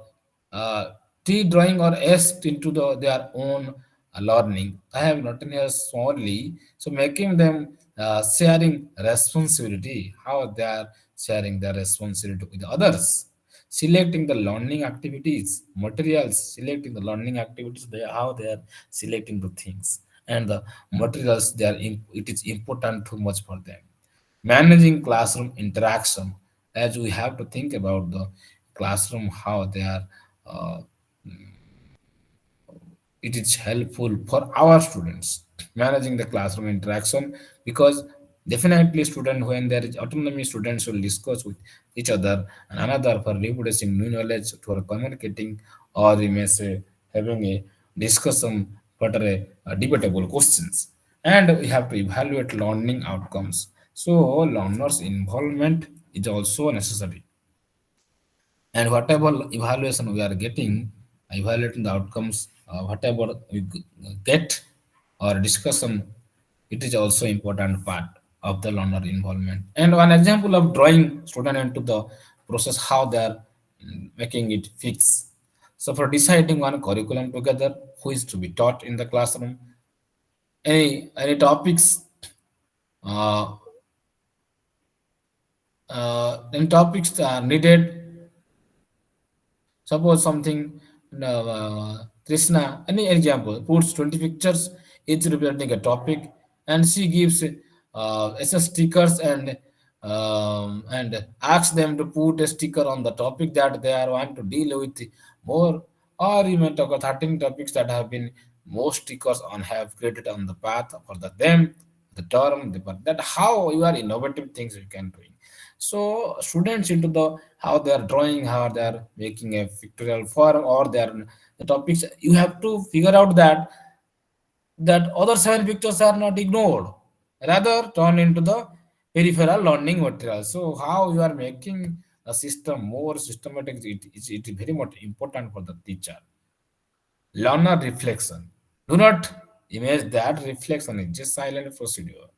uh, T drawing or S into their own learning, I have written here smallly. So making them sharing responsibility, how they are sharing their responsibility with others, selecting the learning activities, materials, selecting the learning activities, how they are selecting the things and the materials they are it is important too much for them. Managing classroom interaction, as we have to think about the classroom, how they are uh, it is helpful for our students managing the classroom interaction, because definitely student, when there is autonomy, students will discuss with each other and another for reproducing new knowledge, for communicating, or we may say having a discussion for a debatable questions. And we have to evaluate learning outcomes, so learners involvement is also necessary. And whatever evaluation we are getting, evaluating the outcomes, whatever we get or discussion, it is also important part of the learner involvement. And one example of drawing student into the process, how they are making it fix. So for deciding one curriculum together, who is to be taught in the classroom, any topics, uh, any topics are needed. Suppose something, Krishna, any example, puts 20 pictures, each representing a topic, and she gives SS stickers and asks them to put a sticker on the topic that they are want to deal with more. Or you may talk about 13 topics that have been most stickers on have created on the path for them, the term, that how you are innovative things you can do. So students into the how they are drawing, how they are making a pictorial form, or they are the topics. You have to figure out that other seven pictures are not ignored, rather turn into the peripheral learning material. So how you are making a system more systematic, it is very much important for the teacher. Learner reflection. Do not imagine that reflection is just silent procedure,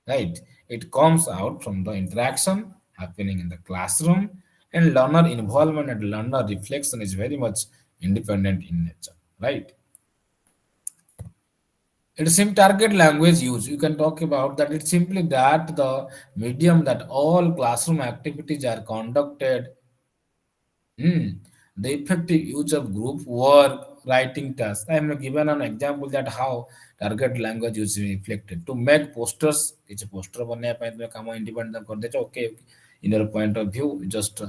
right? It comes out from the interaction happening in the classroom, and learner involvement and learner reflection is very much independent in nature, right? It's same target language use. You can talk about that. It's simply that the medium that all classroom activities are conducted. Hmm. The effective use of group work, writing tasks. I am given an example that how target language is reflected. To make posters, କିଛି poster ବନେଇବା ପାଇଁ ତୁମେ କାମ independent କରିଦେଛ, okay, in your point of view, just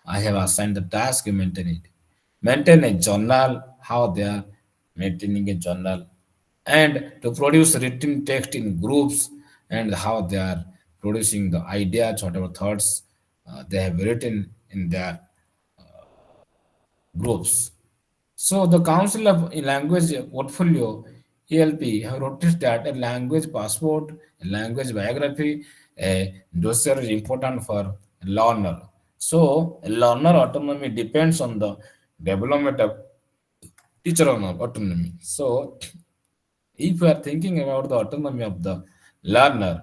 I have assigned the task, you maintain it. Maintain a journal, how they are maintaining a journal, and to produce written text in groups, and how they are producing the ideas, whatever thoughts they have written in their groups. So the Council of Language Portfolio (ELP) have noticed that a language passport, a language biography, a dossier is important for a learner. So learner autonomy depends on the development of teacher autonomy. So if we are thinking about the autonomy of the learner,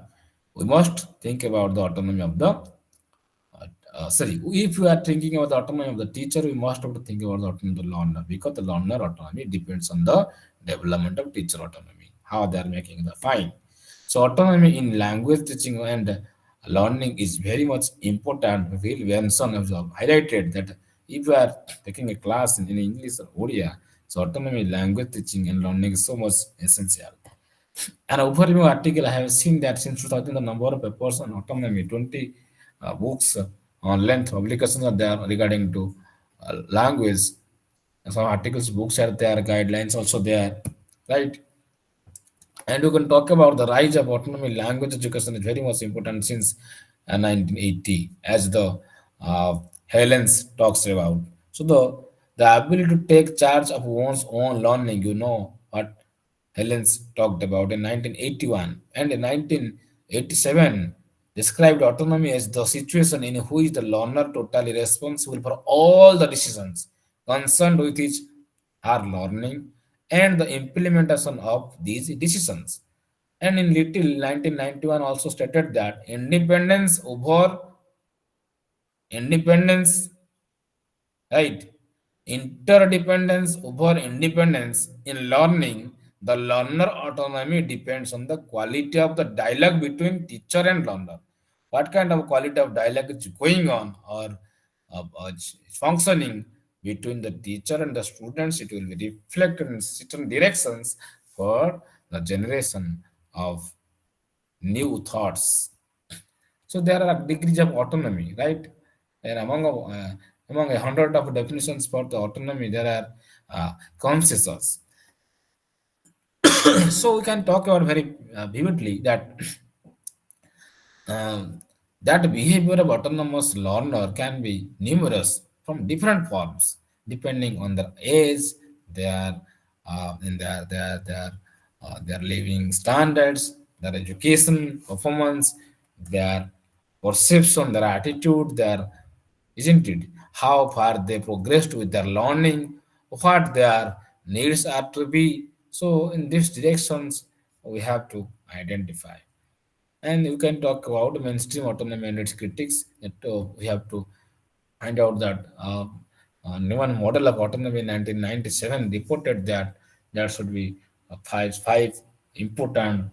we must think about the autonomy of the sorry, if we are thinking about the autonomy of the teacher, we must have to think about the autonomy of the learner, because the learner autonomy depends on the development of teacher autonomy, how they are making the fine. So autonomy in language teaching and learning is very much important. Will Benson has highlighted that if you are taking a class in English or Odia, so autonomy in language teaching and learning is so much essential. An overview article, I have seen that since 2000, the number of papers on autonomy, 20 books on length, publications are there regarding to language. Some articles, books are there, guidelines also there, right? And you can talk about the rise of autonomy language education is very much important since 1980, as the Helens talks about. So the ability to take charge of one's own learning, you know what Helens talked about in 1981 and in 1987 described autonomy as the situation in which the learner totally responsible for all the decisions concerned with his her learning and the implementation of these decisions. And in Little 1991 also stated that independence, right? Interdependence over independence in learning, the learner autonomy depends on the quality of the dialogue between teacher and learner. What kind of quality of dialogue is going on, or functioning between the teacher and the students, it will be reflected in certain directions for the generation of new thoughts. So there are degrees of autonomy, right? And among 100 of definitions for the autonomy, there are consensus. So we can talk about very vividly that that behavior of autonomous learner can be numerous from different forms depending on their age, their in their living standards, their education performance, their perception, their attitude, their, isn't it? How far they progressed with their learning, what their needs are to be. So in these directions, we have to identify. And you can talk about mainstream autonomy and its critics. That we have to find out that Newman model of autonomy in 1997 reported that there should be five important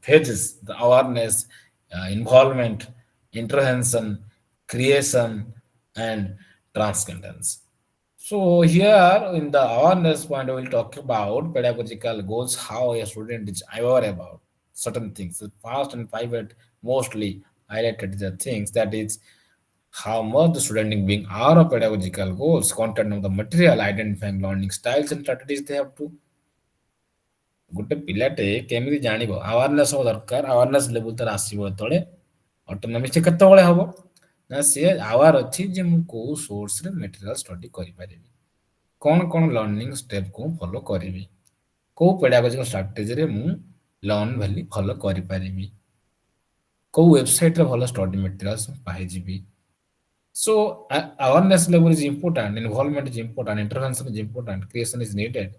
phases: the awareness, involvement, intervention, creation, and transcendence. So here in the awareness point, we will talk about pedagogical goals, how a student is aware about certain things. The past and pivot mostly highlighted the things, that is how much the student is being aware of pedagogical goals, content of the material, identifying learning styles and strategies they have to. ଗୋଟେ ପିଲାଟେ କେମିତି ଜାଣିବ awareness ହବା ଦରକାର, awareness level ତାର ଆସିବ ଯେତେବେଳେ autonomy ସେ କେତେବେଳେ ହବ ନା ସିଏ ଆୱାର ଅଛି ଯେ ମୁଁ କୋଉ ସୋର୍ସରେ ମେଟେରିଆଲ ଷ୍ଟଡି କରିପାରିବି, କ'ଣ କ'ଣ ଲର୍ଣ୍ଣିଂ ଷ୍ଟେପକୁ ଫଲୋ କରିବି, କୋଉ ପେଡାଗୋଜିକାଲ ଷ୍ଟ୍ରାଟେଜିରେ ମୁଁ ଲର୍ନ ଭ୍ୟାଲି ଫଲୋ କରିପାରିବି, କୋଉ ୱେବସାଇଟରେ ଭଲ ଷ୍ଟଡି ମେଟେରିଆଲ୍ସ ପାଇଯିବି. So awareness level is important, involvement is important, intervention is important, creation is needed.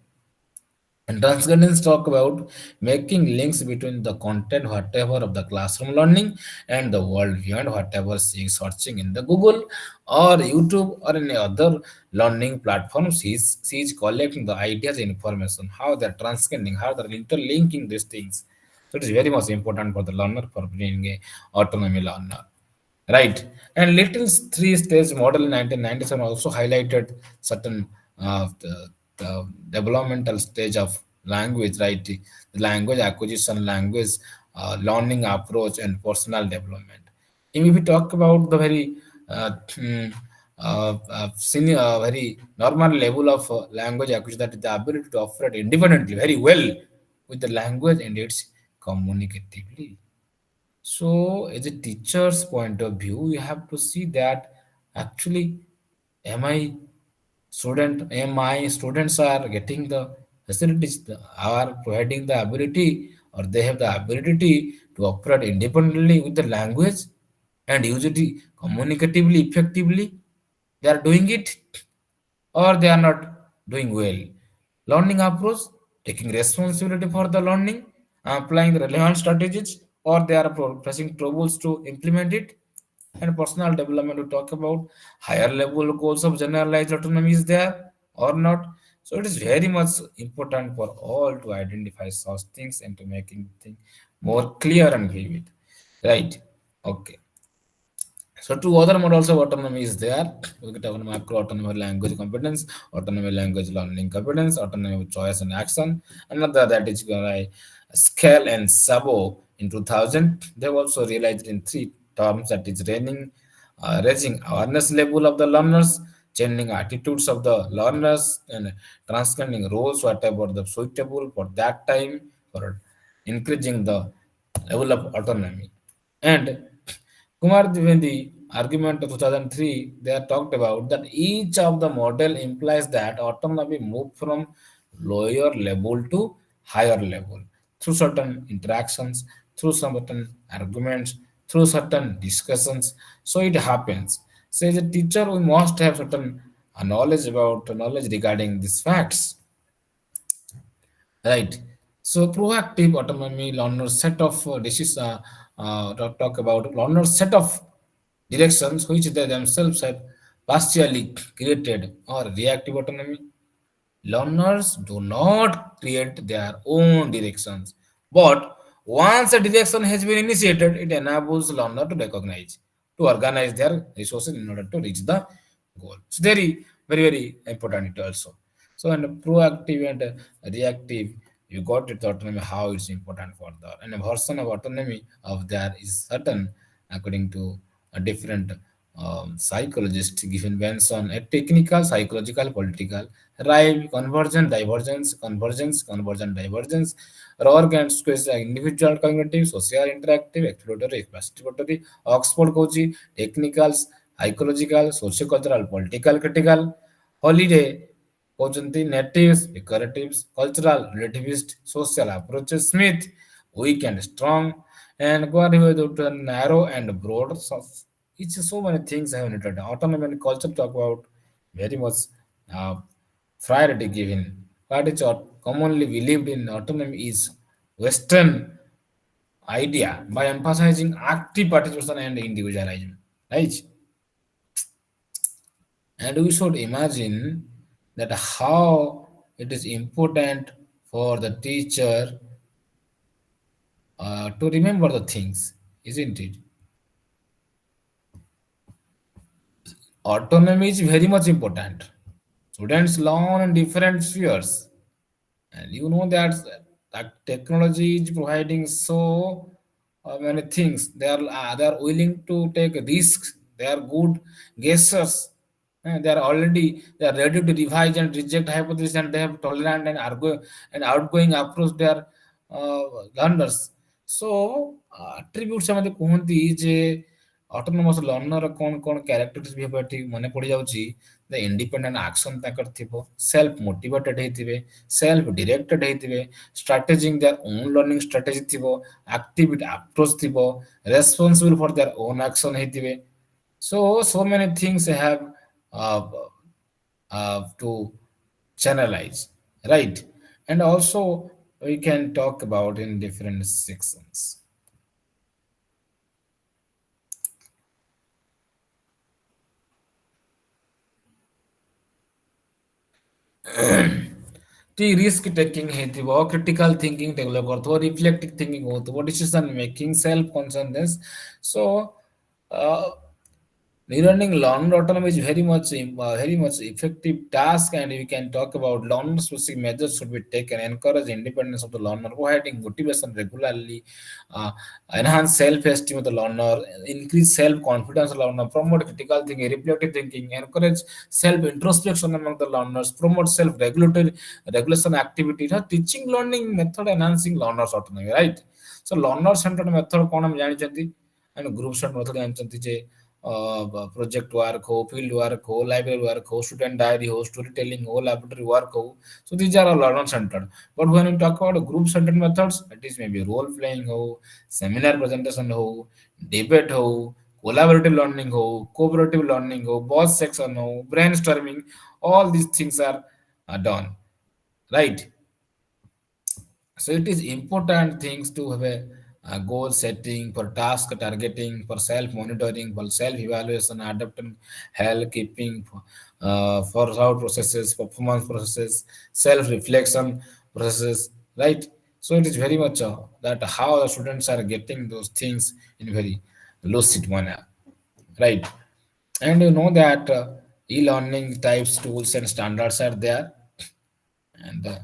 And transcendence talk about making links between the content, whatever of the classroom learning, and the world beyond, whatever searching in the Google or YouTube or any other learning platforms. He's collecting the ideas, information, how they're transcending, how they're interlinking these things. So it is very much important for the learner for being a autonomy learner. Right. And Little's three-stage model in 1997 also highlighted certain the developmental stage of language, right? The language acquisition, language learning approach, and personal development. If we talk about the very senior, very normal level of language acquisition, that is the ability to operate independently very well with the language and its communicatively. So, as a teacher's point of view, you have to see that actually, am I students are getting the facilities, are providing the ability, or they have the ability to operate independently with the language and use it communicatively, effectively. They are doing it, or they are not doing well. Learning approach, taking responsibility for the learning, applying the relevant strategies, or they are pressing troubles to implement it. And personal development, to talk about higher level goals of generalized autonomy is there or not. So it is very much important for all to identify such things and to making things more clear and vivid. Right? Okay. So two other models of autonomy is there. We get our macro autonomy language competence, autonomy language learning competence, autonomy of choice and action. Another that is by Scale and Sabo in 2000. They also realized in three terms, that is raising awareness level of the learners, changing attitudes of the learners, and transcending roles whatever the suitable for that time, for increasing the level of autonomy. And Kumar Dwivendi argument of 2003, they are talked about that each of the model implies that autonomy move from lower level to higher level through certain interactions, through certain arguments, through certain discussions. So it happens. So as a teacher, we must have certain knowledge regarding these facts. Right. So proactive autonomy learners set of talk about learners set of directions which they themselves have partially created, or reactive autonomy. Learners do not create their own directions, but once a direction has been initiated, it enables learner to recognize, to organize their resources in order to reach the goal. It's very important also. So, and proactive and reactive, you got it autonomy how it's important for the, and a version of autonomy of there is certain according to a different psychologist given Benson, a technical, psychological, political, right, convergence, divergence, organ squares, individual, cognitive, social, interactive, exploratory, participatory, Oxford Coachy, technicals, psychological, sociocultural, political, critical, holiday, କହୁଛନ୍ତି natives, decoratives, cultural, relativist, social approaches, Smith, weak and strong, and God with narrow and broad. So, it's so many things I have noted. Autonomy and culture talk about very much uh, priority given. What is commonly believed in autonomy is Western idea by emphasizing active participation and individualism. Right? And we should imagine that how it is important for the teacher to remember the things, isn't it? Autonomy is very much important. Students learn in different spheres, and you know that technology is providing so many things. They are willing to take risks. They are good guessers. They are ready to revise and reject hypotheses, and they have tolerant and outgoing approach. They are learners. So attributes ଆମେ କୁହନ୍ତି ଯେ autonomous learner କ'ଣ କ'ଣ characteristics behaviour ଠିକ ମନେ ପଡିଯାଉଛି, ଦ independent action ତାଙ୍କର ଥିବ, ସେଲ୍ଫ ମୋଟିଭେଟେଡ ହେଇଥିବେ, ସେଲ୍ଫ ଡିରେକ୍ଟେଡ ହେଇଥିବେ, ଷ୍ଟ୍ରାଟେଜିଂ ଦେୟାର ଓନ୍ ଲର୍ଣ୍ଣିଂ ଷ୍ଟ୍ରାଟେଜି ଥିବ, ଆକ୍ଟିଭିଟି ଆପ୍ରୋଚ ଥିବ, ରେସ୍ପନ୍ସିବଲ ଫର ଦେୟାର ଓନ୍ ଆକ୍ସନ ହେଇଥିବେ. So many things have to channelize, right? And also we can talk about in different sections. risk taking ହେଇଥିବ, critical thinking develop କରୁଥିବ, reflective thinking ହଉଥିବ, decision making, self consciousness. So Relearning learner autonomy is very much effective task, and we can talk about learner specific measures should be taken. Encourage independence of the learner, providing motivation regularly, uh, enhance self-esteem of the learner, increase self-confidence of the learner, promote critical thinking, reflective thinking, encourage self-introspection among the learners, promote self-regulatory regulation activities. Teaching learning method enhancing learners autonomy, right? So learner centered method कौन हम जानी चाहती and group set method जानी चाहती जे project work हो, field work हो, library work हो, student diary हो, स्टोरी टेलिंग हो, laboratory work हो. So these are all learner centered. But when we talk about group centered methods, it is maybe role playing ho, seminar presentation ho, debate ho, collaborative learning ho, cooperative learning ho, boss section ho, brainstorming. All these things are done, right? So it is important things to have a goal setting for task targeting, for self monitoring, for self evaluation, adapting, health keeping, for thought processes, performance processes, self reflection processes, right? So it is very much that how the students are getting those things in very lucid manner, right? And you know that e-learning types, tools, and standards are there, and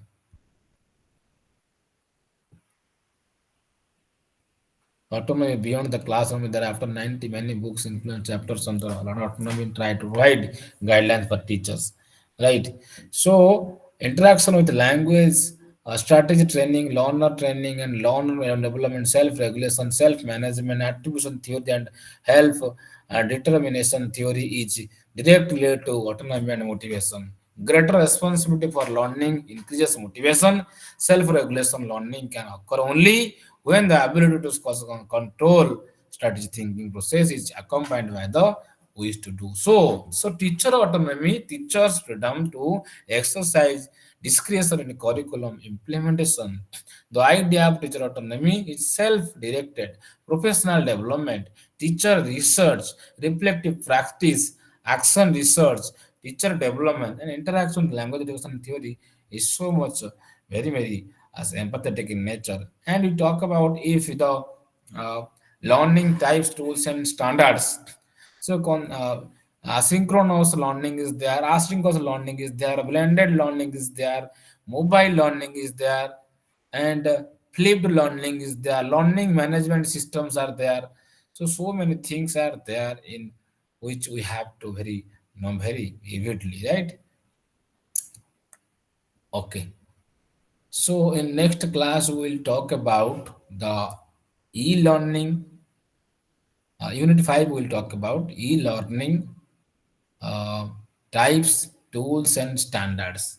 autonomy beyond the classroom, there after 90 many books influence chapters on the autonomy try to provide guidelines for teachers. Right. So interaction with language, strategy training, learner training, and learner development, self-regulation, self-management, attribution theory, and health determination theory is directly related to autonomy and motivation. Greater responsibility for learning increases motivation. Self-regulation learning can occur only when the ability to control strategy thinking process is accompanied by the wish to do so. So teacher autonomy, teachers freedom to exercise discretion in curriculum implementation. The idea of teacher autonomy is self-directed professional development, teacher research, reflective practice, action research, teacher development, and interaction with language education theory is so much very as empathetic in nature. And we talk about if the learning types, tools, and standards. So asynchronous learning is there, asynchronous learning is there, blended learning is there, mobile learning is there, and flipped learning is there, learning management systems are there. So many things are there in which we have to very know very vividly, right? Okay. So in next class we will talk about the e-learning. Unit 5 we will talk about e-learning uh, types, tools, and standards.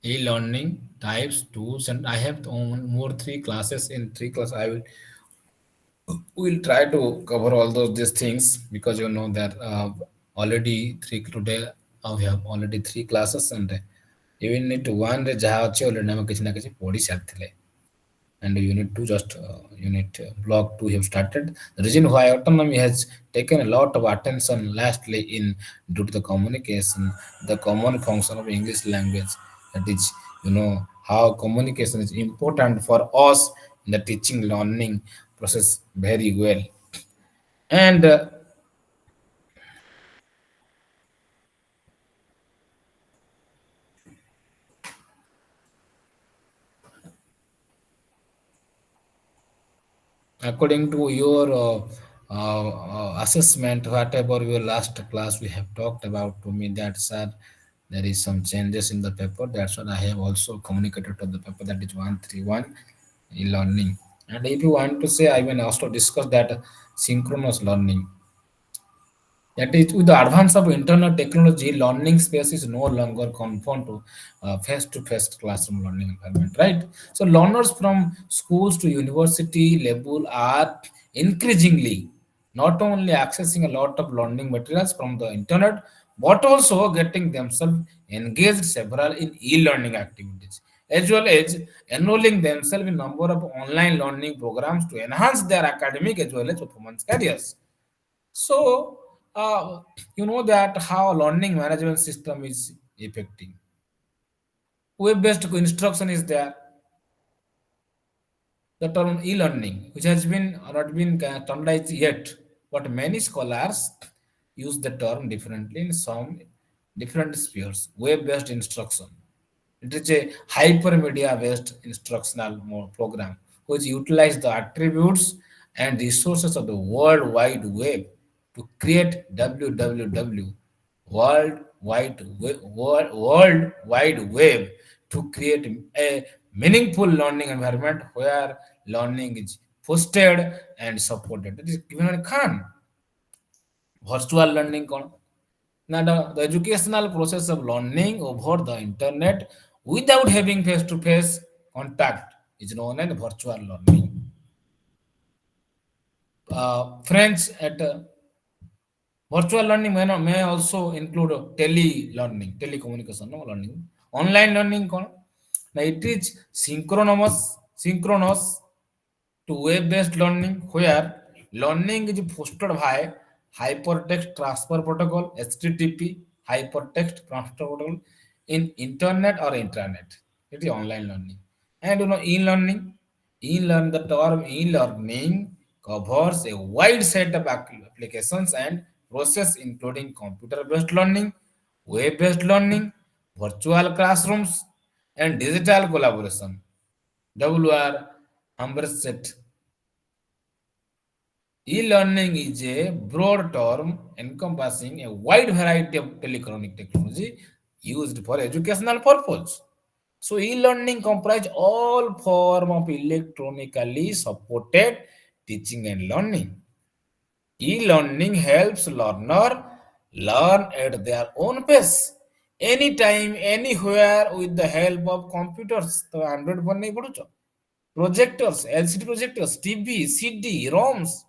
E-learning types, tools, and I have more three classes. In three classes, will try to cover all these things because you know that already three today we have already three classes and even need to one रे ଯାହା ଅଛି already ଆମେ କିଛି ନା କିଛି ପଢି ସାରିଥିଲେ and unit 2 just unit block 2 have started. The reason why autonomy has taken a lot of attention lastly in due to the communication, the common function of English language, that is you know how communication is important for us in the teaching learning process very well. And according to your assessment, whatever your last class we have talked about to me, that sir, there is some changes in the paper. That's what I have also communicated to the paper. That is 131 e-learning. And if you want to say, I will also discuss that synchronous learning. That is, with the advance of internet technology, learning space is no longer confined to face-to-face classroom learning environment, right? So learners from schools to university level are increasingly not only accessing a lot of learning materials from the internet, but also getting themselves engaged several in e-learning activities, as well as enrolling themselves in number of online learning programs to enhance their academic as well as performance careers. So, you know that how learning management system is affecting. Web-based instruction is there. The term e-learning, which has been not been standardized yet. but many scholars use the term differently in some different spheres. Web-based instruction. It is a hypermedia-based instructional program which utilize the attributes and resources of the World Wide Web to create www World Wide Web to create a meaningful learning environment where learning is fostered and supported. That is given Khan. Virtual learning now, the educational process of learning over the internet without having face-to-face contact is known as virtual learning. French at virtual learning may also include telecommunication no learning. Online learning now it is synchronous to web-based learning where learning is fostered by hypertext transfer protocol (HTTP) hypertext transfer protocol in internet or intranet. It is online learning. And e-learning. The term e-learning covers a wide set of applications and process including computer-based learning, web-based learning, virtual classrooms, and digital collaboration. WR Amberset. E-learning is a broad term encompassing a wide variety of electronic technology used for educational purpose. So e-learning comprise all form of electronically supported teaching and learning. E-learning helps learner learn at their own pace, anytime, anywhere with the help of computers. तो Android पर नहीं पढ़ो projectors, LCD projectors, TV, CD, ROMs,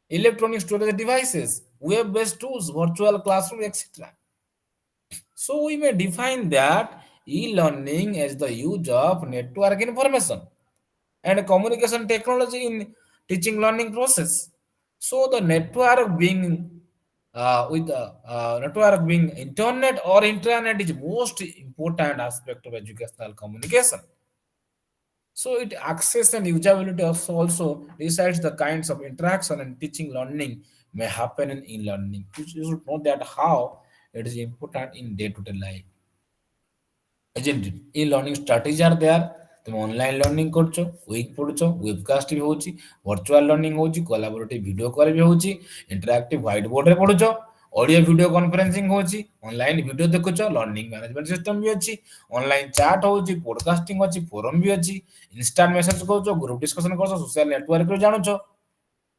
electronic storage devices, web-based tools, virtual classroom, etc. So we may define that e-learning as the use of network information and communication technology in teaching learning process. So the network being with the network being internet or intranet is most important aspect of educational communication. So it access and usability also decides the kinds of interaction and teaching learning may happen in e-learning. You should know that how it is important in day-to-day life. Isn't it? E-learning strategies are there. তুমি online learning করছো week পড়ୁଛ webcast ବି ହଉଛି virtual learning ହଉଛି କୋଲାବୋରେଟିଭ video call ବି ହଉଛି interactive white ବୋର୍ଡରେ ପଢୁଛ audio video conferencing ହଉଛି online video ଦେଖୁଛ learning management system ବି ଅଛି ଅନଲାଇନ ଚାଟ୍ ହଉଛି ପୋଡକାଷ୍ଟିଂ ଅଛି ଫୋରମ ବି ଅଛି ଇନଷ୍ଟାଣ୍ଟ ମେସେଜ କରୁଛ ଗ୍ରୁପ ଡିସ୍କସନ କରୁଛ ସୋସିଆଲ ନେଟୱାର୍କରେ ଜାଣୁଛ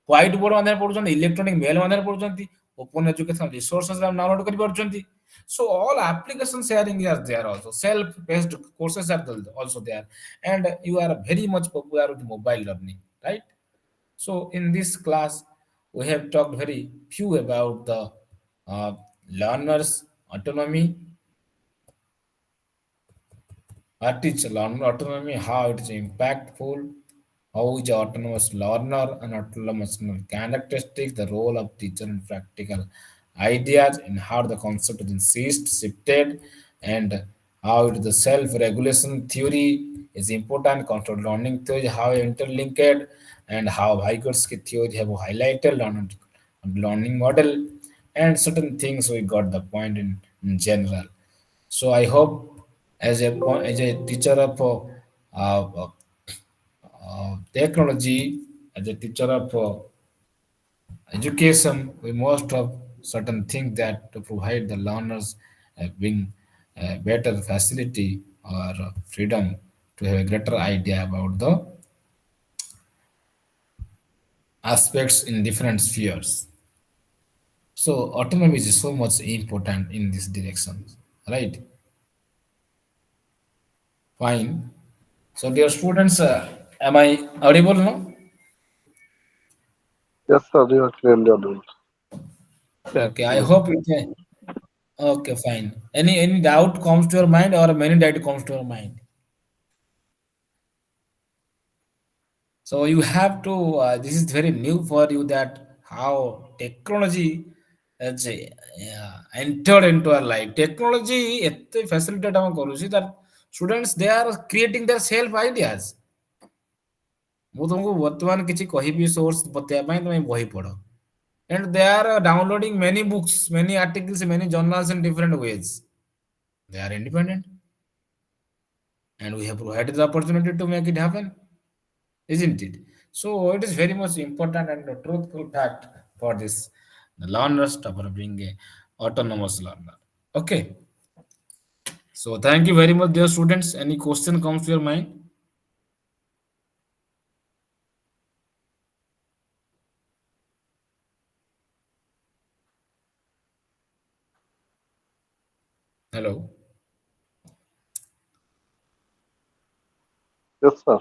ହ୍ୱାଇଟ ବୋର୍ଡ ମାଧ୍ୟମରେ ପଢୁଛନ୍ତି ଇଲେକ୍ଟ୍ରୋନିକ ମେଲ ମାଧ୍ୟମରେ ପଢୁଛନ୍ତି ଓପନ ଏଜୁକେସନ ରିସୋର୍ସେସ ଡାଉନଲୋଡ କରିପାରୁଛନ୍ତି so all application sharing is there also self-paced courses are also there and you are very much popular with mobile learning right so in this class we have talked very few about the uh, learners autonomy what is learner autonomy, how it is impactful, how is autonomous learner and autonomous learner characteristics, the role of teacher and practical ideas, and how the concept is shifted, and how it is the self-regulation theory is important, controlled learning theory, how interlinked, and how Vygotsky theory have highlighted learning model, and certain things we got the point in general. So I hope as a teacher of technology, as a teacher of education, we must have certain things that to provide the learners being better facility or freedom to have a greater idea about the aspects in different spheres. So autonomy is so much important in this direction, right? Fine. So, dear students, am I audible now? Yes, sir, you are clearly audible. Sir, Okay, I yes. hope it. Okay, fine. Any doubt comes to your mind, or many doubt comes to your mind? So you have to. This is very new for you that how technology has entered into our life. Technology ଏତେ facilitate ଆମ କରୁଛି that students they are creating their self ideas. ମୁଁ ତୁମକୁ ବର୍ତ୍ତମାନ କିଛି କହିବି source ବତେଇବା ପାଇଁ ତମେ ବହି ପଢ and they are downloading many books, many articles, many journals in different ways. They are independent, and we have provided the opportunity to make it happen, isn't it? So it is very much important and a truthful fact for this the learners for being a autonomous learner. Okay. So thank you very much, dear students. Any question comes to your mind? Hello. Yes, sir.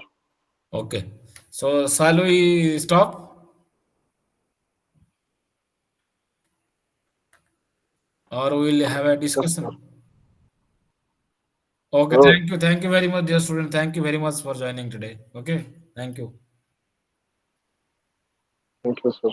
Okay. So shall we stop or we'll have a Yes, sir. discussion? Okay. Sure. Thank you. Thank you very much, dear student. Thank you very much for joining today. Okay. Thank you. Thank you, sir.